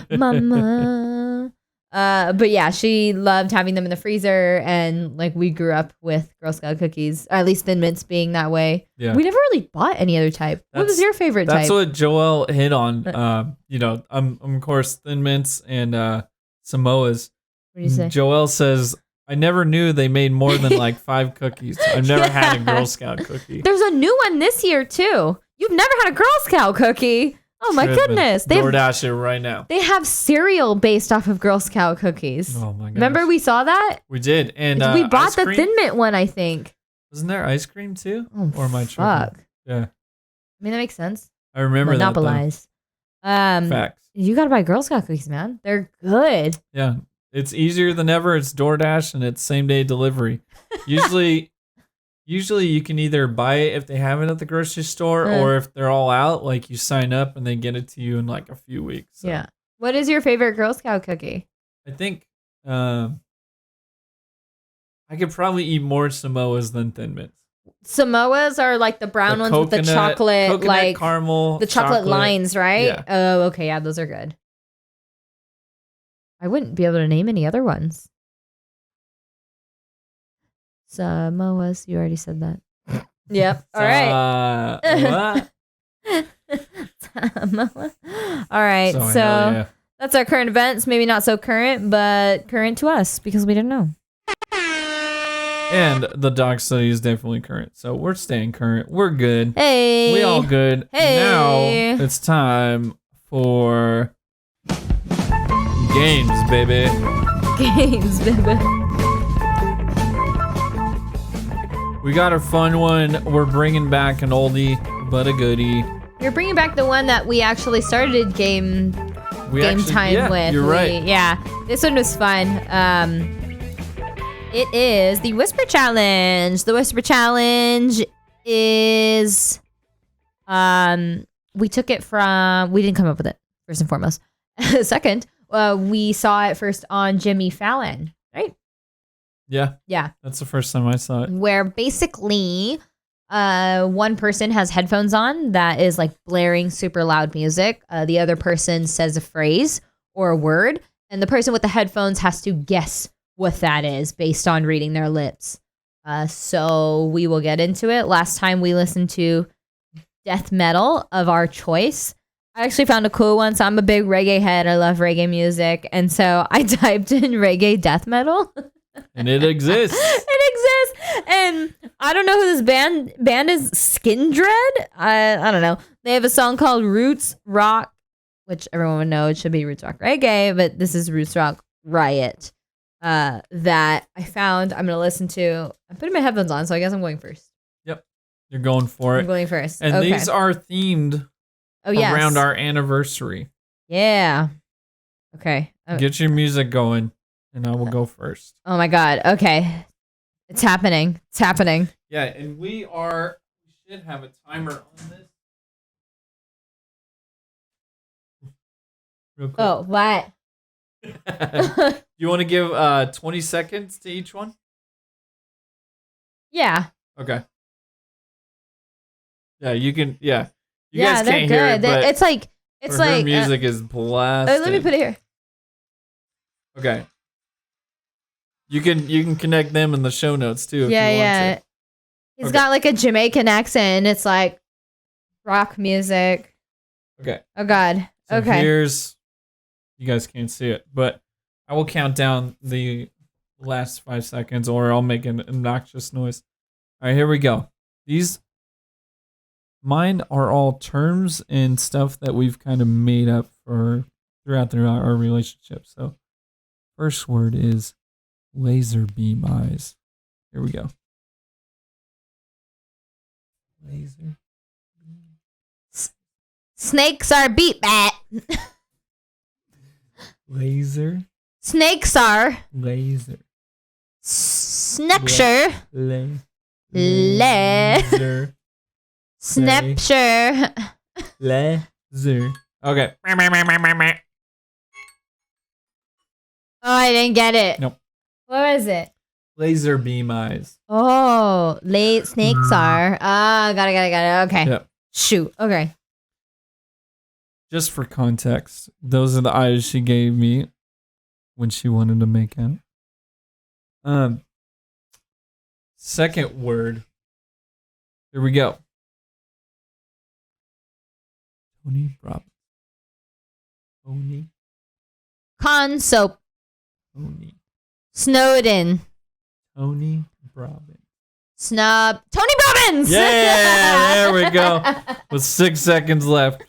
Mama. But yeah, she loved having them in the freezer, and like we grew up with Girl Scout cookies, or at least Thin Mints being that way. Yeah. We never really bought any other type. What was your favorite type? That's what Joelle hit on. I'm of course Thin Mints and Samoas. What do you say? Joelle says, I never knew they made more than like 5 cookies. I've never had a Girl Scout cookie. There's a new one this year too. You've never had a Girl Scout cookie? Oh my goodness. DoorDash it right now. They have cereal based off of Girl Scout cookies. Oh my god. Remember we saw that? We did. And we bought ice the cream? Thin Mint one, I think. Wasn't there ice cream too? Oh, or am I tripping? fuck. Yeah. I mean, that makes sense. I remember Monopolize. that. Facts. You gotta buy Girl Scout cookies, man. They're good. Yeah. It's easier than ever. It's DoorDash and it's same day delivery. Usually you can either buy it if they have it at the grocery store or if they're all out, like you sign up and they get it to you in like a few weeks. So. Yeah. What is your favorite Girl Scout cookie? I think I could probably eat more Samoas than Thin Mints. Samoas are like the brown ones with the chocolate, like caramel, the chocolate lines, right? Yeah. Oh, okay. Yeah, those are good. I wouldn't be able to name any other ones. Samoas, you already said that. Yep. All right. What? Samoa. All right. So, So yeah. that's our current events. Maybe not so current, but current to us because we didn't know. And the dog study is definitely current. So we're staying current. We're good. Hey. We all good. Hey. Now it's time for games, baby. Games, baby. We got a fun one. We're bringing back an oldie but a goodie. You're bringing back the one that we actually started game time with. You're right. Yeah, this one was fun. It is the Whisper Challenge. The Whisper Challenge is, we took it from, we didn't come up with it, first and foremost. Second, we saw it first on Jimmy Fallon, right? Yeah. Yeah. That's the first time I saw it. Where basically one person has headphones on that is like blaring super loud music. The other person says a phrase or a word, and the person with the headphones has to guess what that is based on reading their lips. So we will get into it. Last time we listened to death metal of our choice. I actually found a cool one. So I'm a big reggae head. I love reggae music. And so I typed in reggae death metal. And it exists. It exists. And I don't know who this band is. Skin Dread? I don't know. They have a song called Roots Rock, which everyone would know it should be Roots Rock Reggae, but this is Roots Rock Riot that I found. I'm going to listen to. I'm putting my headphones on, so I guess I'm going first. Yep. You're going for it. I'm going first. And okay. These are themed around our anniversary. Yeah. Okay. Get your music going, and I will go first. Oh my God. Okay. It's happening. It's happening. Yeah, and we should have a timer on this. Real quick. Oh, what? You want to give 20 seconds to each one? Yeah. Okay. Yeah, you can. Yeah, you yeah, guys they're can't good. hear it, but It's like her music is blasted. let me put it here. Okay. You can connect them in the show notes too. If you want to. He's got like a Jamaican accent. It's like rock music. Okay. Oh God. So okay. You guys can't see it, but I will count down the last 5 seconds, or I'll make an obnoxious noise. All right, here we go. Mine are all terms and stuff that we've kind of made up throughout our relationship. So, first word is laser beam eyes. Here we go. Laser. Snakes are beat bat. Laser. Snakes are Laser. snexure. Laser. Snapsure. Laser. Okay. Oh, I didn't get it. Nope. What was it? Laser beam eyes. Oh, snakes are. Ah, got it. Okay. Yep. Shoot. Okay. Just for context, those are the eyes she gave me when she wanted to make out. Second word. Here we go. Tony Robbins. Tony. Con soap. Tony. Snowden. Tony Robbins. Snub. Tony Robbins. Yeah, there we go. With 6 seconds left.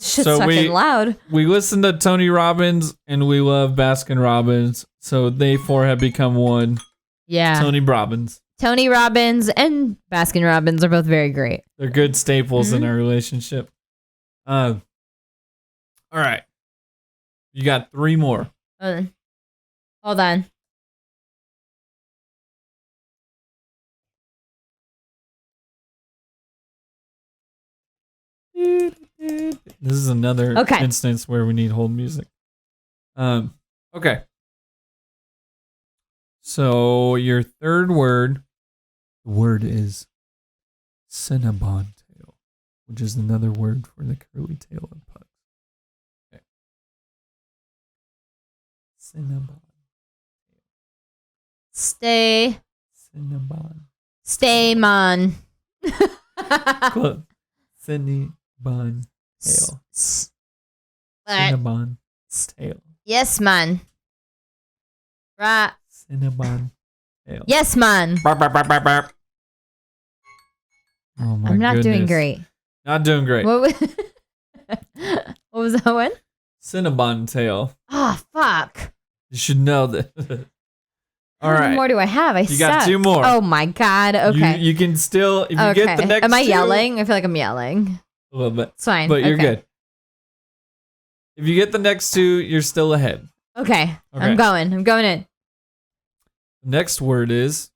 Shit's So fucking loud. We listen to Tony Robbins and we love Baskin Robbins. So they four have become one. Yeah. Tony Robbins. Tony Robbins and Baskin Robbins are both very great. They're good staples in our relationship. All right. You got 3 more. Hold on. This is another instance where we need hold music. Okay. So your third word, the word is Cinnabon tail, which is another word for the curly tail of pugs. Okay. Cinnabon. Stay. Cinnabon. Stay, man. Close. Cinnabon tail. Cinnabon tail. Yes, man. Right. Cinnabon tail. Yes, man. Barp, barp, barp, barp, barp. Oh my I'm not goodness. doing great. Not doing great. What was that one? Cinnabon tail. Oh, fuck. You should know that. All How right. many more do I have? You got 2 more. Oh my God. Okay. You can still, if you get the next Am I 2, yelling? I feel like I'm yelling. A little bit. It's fine. But you're Okay. good. If you get the next 2, you're still ahead. Okay. I'm going in. The next word is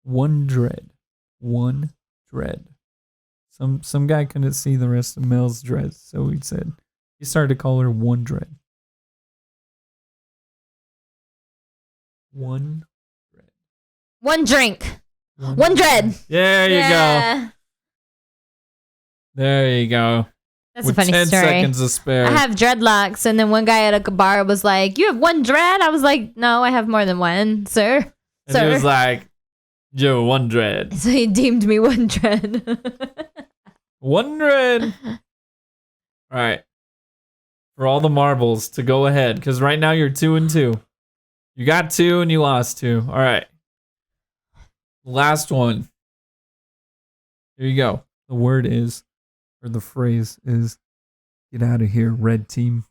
one dread. One dread. Some guy couldn't see the rest of Mel's dreads, so he said he started to call her one dread. One dread. One drink. One dread. There you go. There you go. That's With a funny 10 story. seconds to spare. I have dreadlocks, and then one guy at a bar was like, "You have one dread?" I was like, "No, I have more than one, sir." And he was like, "Yo, one dread." So he deemed me one dread. One dread. All right. For all the marbles to go ahead, because right now you're 2 and 2. You got 2 and you lost 2. All right. Last one. Here you go. The word is, or the phrase is, get out of here, red team.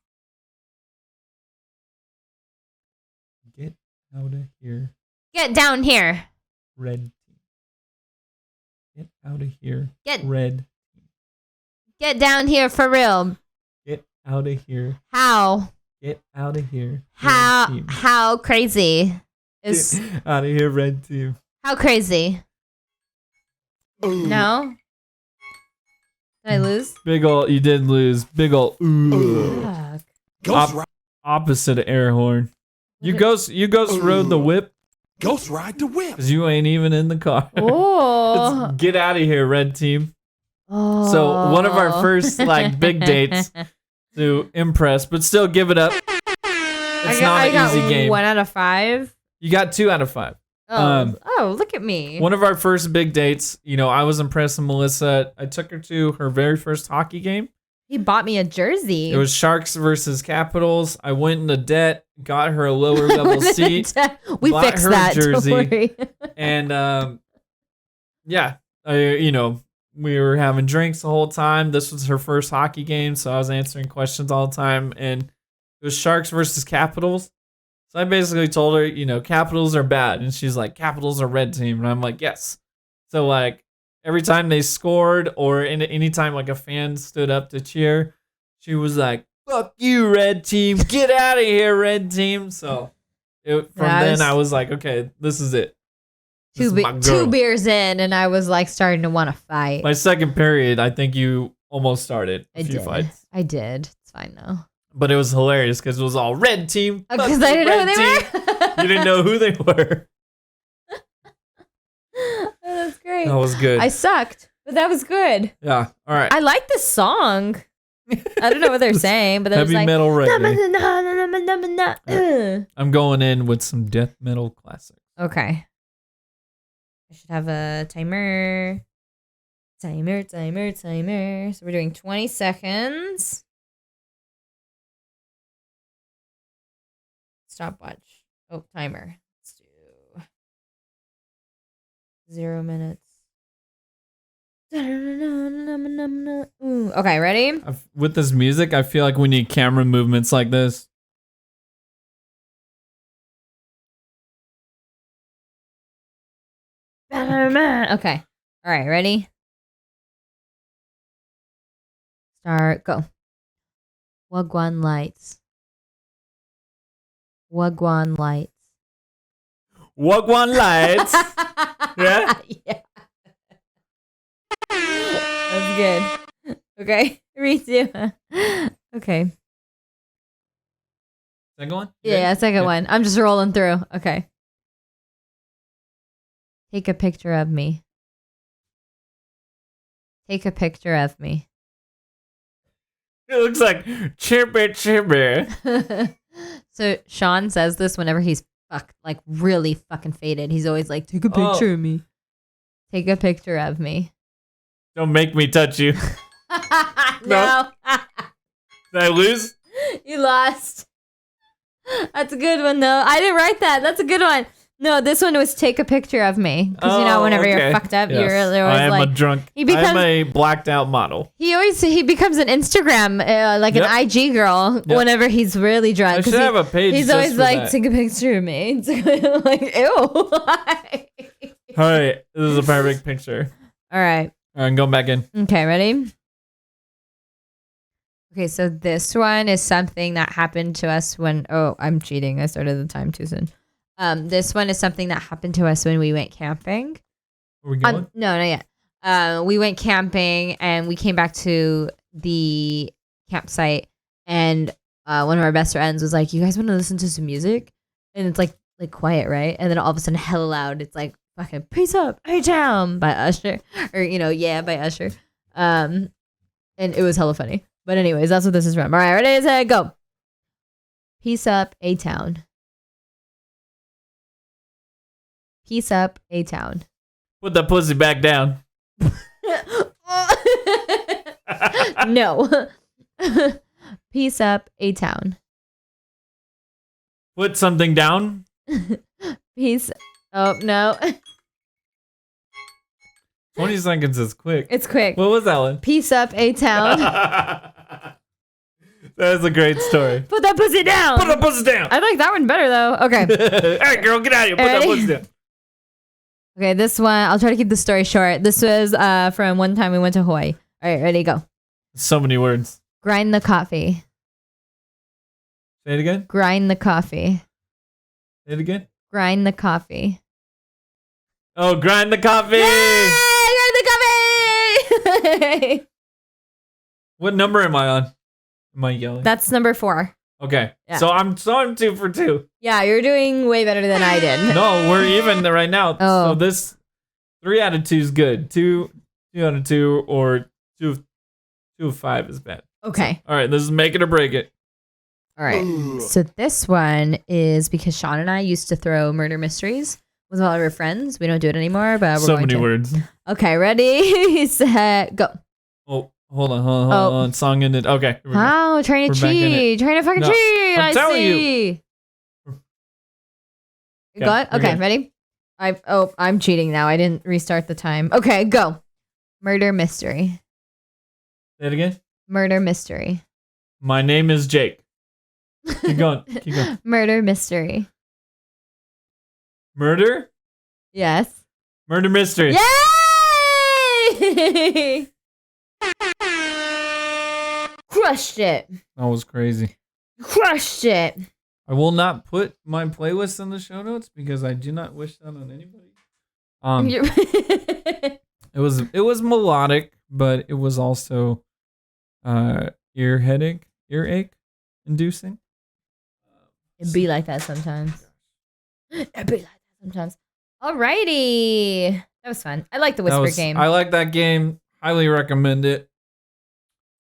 Get out of here, Get down here. red team. Get out of here, Get- red. Get down here for real. Get out of here. How? Get out of here. red team. How crazy is Get out of here, red team. how crazy? No? Did I lose? Big ol', you did lose. Big ol', ooh. Fuck. Opposite of air horn. You ghost rode the whip. Ghost ride the whip. Cause you ain't even in the car. Oh. It's get out of here, red team. Oh. So one of our first like big dates to impress, but still give it up. It's not an easy game. 1 out of 5. You got 2 out of 5. Oh, look at me. One of our first big dates, I was impressed with Melissa. I took her to her very first hockey game. He bought me a jersey. It was Sharks versus Capitals. I went into debt, got her a lower level seat. We bought fixed her a that. jersey. Don't worry. And we were having drinks the whole time. This was her first hockey game, so I was answering questions all the time. And it was Sharks versus Capitals. So I basically told her, Capitals are bad. And she's like, Capitals are red team. And I'm like, yes. So like every time they scored or any time like a fan stood up to cheer, she was like, fuck you, red team. Get out of here, red team. So then I was like, okay, this is it. This is my girl. 2 beers in, and I was like starting to want to fight. My second period, I think you almost started a few fights. I did. It's fine now. But it was hilarious because it was all red team. Because I didn't know who they were. You didn't know who they were. That's great. That was good. I sucked, but that was good. Yeah. All right. I like this song. I don't know what they're saying, but heavy like, metal reggae. Ugh. I'm going in with some death metal classics. Okay. I should have a timer. Timer. So we're doing 20 seconds. Stopwatch. Oh, timer. Let's do 0 minutes. Ooh, okay, ready? With this music, I feel like we need camera movements like this. Okay. All right, ready? Start, go. Wagwan lights. Wagwan lights. Wagwan lights. Yeah? Yeah. That's good. Okay. Redo. Okay. Second one? Yeah, second one. I'm just rolling through. Okay. Take a picture of me. Take a picture of me. It looks like chirpy chirpy. So Sean says this whenever he's really fucking faded. He's always like, take a picture of me. Take a picture of me. Don't make me touch you. No. Did I lose? You lost. That's a good one, though. I didn't write that. That's a good one. No, this one was take a picture of me. Because, whenever you're fucked up, yes. you're always I am like... a drunk. I'm a blacked out model. He becomes an Instagram, an IG girl whenever he's really drunk. I should have a page He's just always for like, that. take a picture of me. It's like, ew. All right. This is a perfect picture. All right. All right, go back in. Okay, ready? Okay, so this one is something that happened to us when... Oh, I'm cheating. I started the time too soon. This one is something that happened to us when we went camping. Are we going? No, not yet. We went camping and we came back to the campsite, and one of our best friends was like, "You guys want to listen to some music?" And it's like quiet, right? And then all of a sudden, hella loud. It's like fucking "Peace Up, A-Town" by Usher, or "Yeah" by Usher. And it was hella funny. But anyways, that's what this is from. All right, ready, set, go. Peace up, A-Town. Peace up, A-Town. Put the pussy back down. No. Peace up, A-Town. Put something down. Peace. Oh, no. 20 seconds is quick. It's quick. What was that one? Peace up, A-Town. That's a great story. Put that pussy down. Put the pussy down. I like that one better, though. Okay. All right, girl, get out of here. Put that pussy down. Okay, this one, I'll try to keep the story short. This was from one time we went to Hawaii. All right, ready, go. So many words. Grind the coffee. Say it again. Grind the coffee. Say it again. Grind the coffee. Oh, grind the coffee. Yay! Grind the coffee! What number am I on? Am I yelling? That's number 4. Okay. Yeah. So I'm 2 for 2. Yeah, you're doing way better than I did. No, we're even right now. Oh. So this 3 out of 2 is good. 2 out of 2 or 2 of 5 is bad. Okay. All right, this is make it or break it. All right. So this one is because Sean and I used to throw murder mysteries with all of our friends. We don't do it anymore, but we're So going many to. words. Okay, ready, set, go. Oh, hold on. Song ended. Okay. Here we go. Oh, trying to We're back in cheat. Trying to fucking No, cheat. I'm I telling you. see. You got it? we're Okay, good. ready? I'm cheating now. I didn't restart the time. Okay, go. Murder mystery. Say it again. Murder mystery. My name is Jake. Keep going. Keep going. Murder mystery. Murder? Yes. Murder mystery. Yay! Crushed it. That was crazy. Crushed it. I will not put my playlist in the show notes because I do not wish that on anybody. It was melodic, but it was also earache inducing. It'd be like that sometimes. It'd be like that sometimes. Alrighty. That was fun. I like the whisper game. I like that game. Highly recommend it.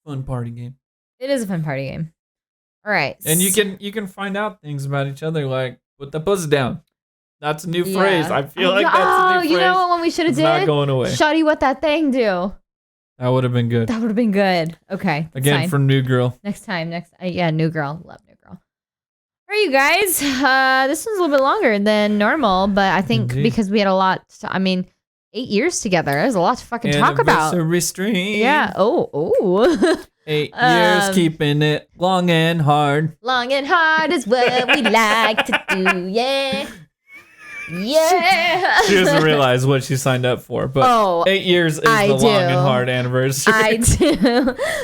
Fun party game. It is a fun party game. All right. And you can find out things about each other, like put the pussy down. That's a new phrase. I feel like that's a new phrase. You know what one we should have It's did? not going away. Shawty, what that thing do? That would have been good. That would have been good. Okay. Again, fine. for New Girl. Next time. Yeah, new girl. Love new girl. All right, you guys. This one's a little bit longer than normal, but I think Indeed. because we had a lot. 8 years together. There's a lot to fucking talk about. Anniversary stream. Yeah. Oh. 8 years keeping it long and hard. Long and hard is what we like to do. Yeah. Yeah. She doesn't realize what she signed up for, but 8 years is the long and hard anniversary. I do.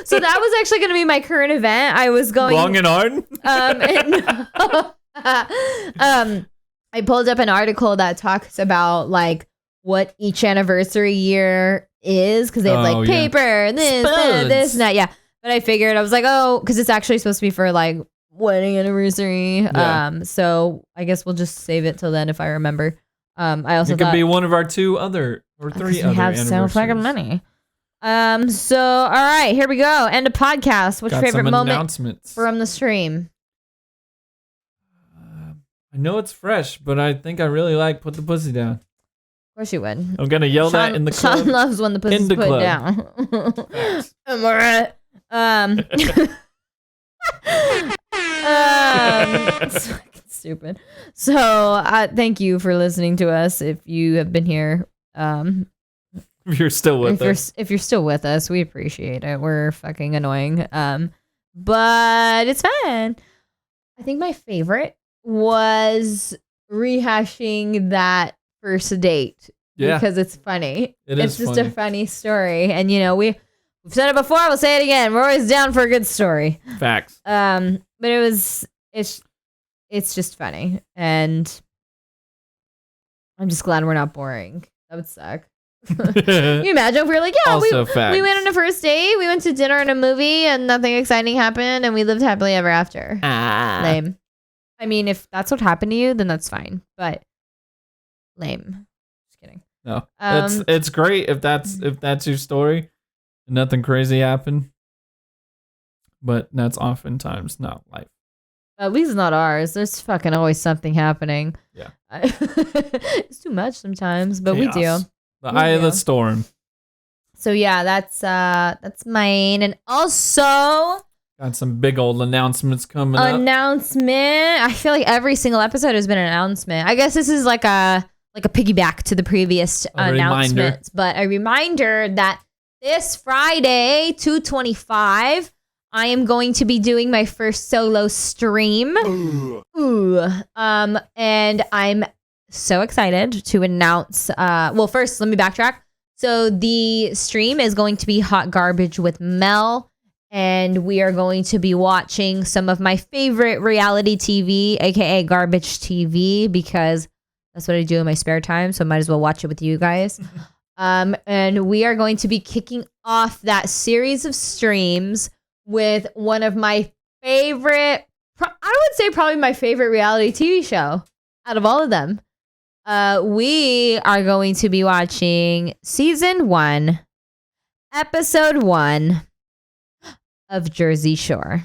So that was actually going to be my current event. I was going long and hard. I pulled up an article that talks about like what each anniversary year is because they have like paper and this and that. Yeah, but I figured I was like, because it's actually supposed to be for like wedding anniversary. Yeah. So I guess we'll just save it till then if I remember. I also it could be one of our 2 other or 3 other. We have so fucking many. So all right, here we go. End of podcast. What's your favorite moment from the stream? I know it's fresh, but I think I really like Put the Pussy Down. Of course you would. I'm gonna yell that in the club. Sean loves when the pussy's put club. down. Am I right? It's fucking stupid. So thank you for listening to us. If you have been here, if you're still with us, if you're still with us, we appreciate it. We're fucking annoying, but it's fun. I think my favorite was rehashing that first date because it's funny. It's just a funny story, and we've said it before. We'll say it again. We're always down for a good story. Facts. But it's just funny, and I'm just glad we're not boring. That would suck. Can you imagine if we were like, we went on a first date, we went to dinner and a movie, and nothing exciting happened, and we lived happily ever after. Lame. I mean, if that's what happened to you, then that's fine. But lame. Just kidding. No, it's great if that's your story. Nothing crazy happened, but that's oftentimes not life. At least not ours. There's fucking always something happening. Yeah, it's too much sometimes, but Chaos. we do. The eye of the storm. So yeah, that's mine, and also. Got some big old announcements coming up. I feel like every single episode has been an announcement. I guess this is like a piggyback to the previous announcements, but a reminder that this Friday, 2/25, I am going to be doing my first solo stream. And I'm so excited to announce. Well, first, let me backtrack. So the stream is going to be Hot Garbage with Mel. And we are going to be watching some of my favorite reality TV, aka garbage TV, because that's what I do in my spare time. So I might as well watch it with you guys. And we are going to be kicking off that series of streams with one of my favorite, I would say probably my favorite reality TV show out of all of them. We are going to be watching season 1, episode 1. Of Jersey Shore.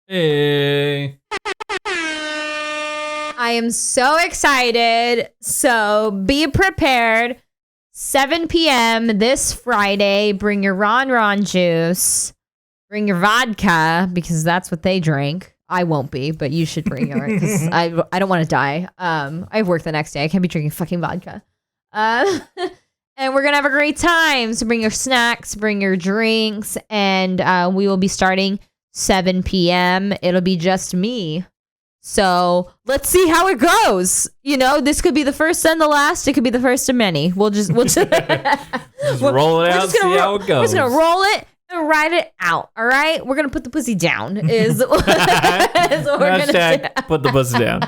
Hey. I am so excited. So be prepared. 7 p.m. this Friday. Bring your Ron juice. Bring your vodka because that's what they drink. I won't be, but you should bring yours because I don't want to die. I have work the next day. I can't be drinking fucking vodka. And we're going to have a great time. So bring your snacks, bring your drinks, and we will be starting 7 p.m. It'll be just me. So let's see how it goes. This could be the first and the last. It could be the first of many. We'll just roll it out, see how it goes. We're just going to roll it and ride it out. All right? We're going to put the pussy down is what we're going to do. Put the pussy down.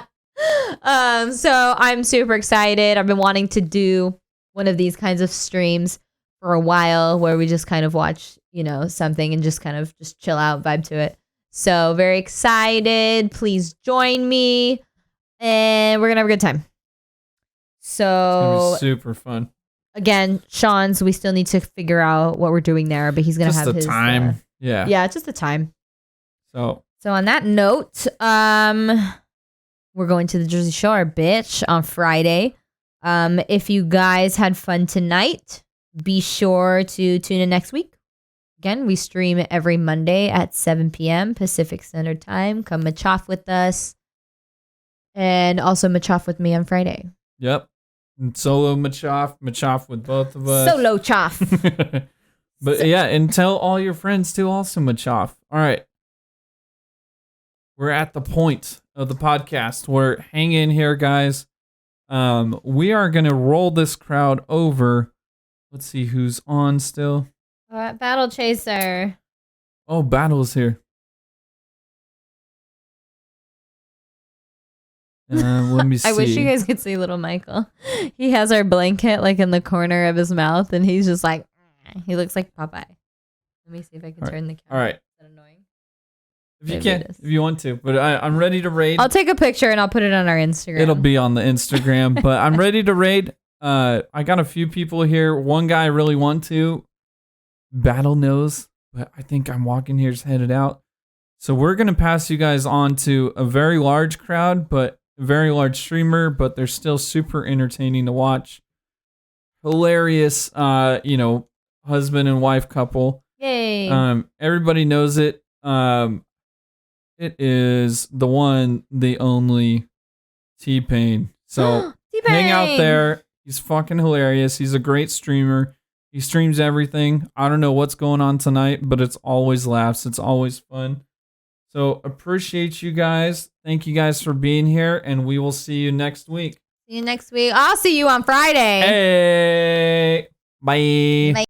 So I'm super excited. I've been wanting to do one of these kinds of streams for a while where we just kind of watch, something and just kind of just chill out, vibe to it. So very excited. Please join me and we're going to have a good time. So it's super fun. Again, Sean's, we still need to figure out what we're doing there, but he's going to have his time. Yeah, just the time. So on that note, we're going to the Jersey Shore, bitch, on Friday. If you guys had fun tonight, be sure to tune in next week. Again, we stream every Monday at 7 p.m. Pacific Standard Time. Come Machoff with us. And also Machoff with me on Friday. Yep. And solo Machoff with both of us. Solo chaff. But yeah, and tell all your friends to also Machoff. All right. We're at the point of the podcast where hang in here, guys. We are going to roll this crowd over. Let's see who's on still. Battle Chaser. Oh, Battle's here. Let me see. I wish you guys could see little Michael. He has our blanket like in the corner of his mouth, and he's just like, he looks like Popeye. Let me see if I can turn the camera. All right. Is that annoying? If you can, if you want to, but I'm ready to raid. I'll take a picture and I'll put it on our Instagram. It'll be on the Instagram, but I'm ready to raid. I got a few people here. One guy I really want to. Battle knows, but I think I'm walking here's headed out. So we're going to pass you guys on to a very large crowd, but a very large streamer, but they're still super entertaining to watch. Hilarious, husband and wife couple. Yay. Everybody knows it. It is the one, the only T-Pain. So T-Pain. hang out there. He's fucking hilarious. He's a great streamer. He streams everything. I don't know what's going on tonight, but it's always laughs. It's always fun. So appreciate you guys. Thank you guys for being here, and we will see you next week. See you next week. I'll see you on Friday. Hey. Bye. Bye.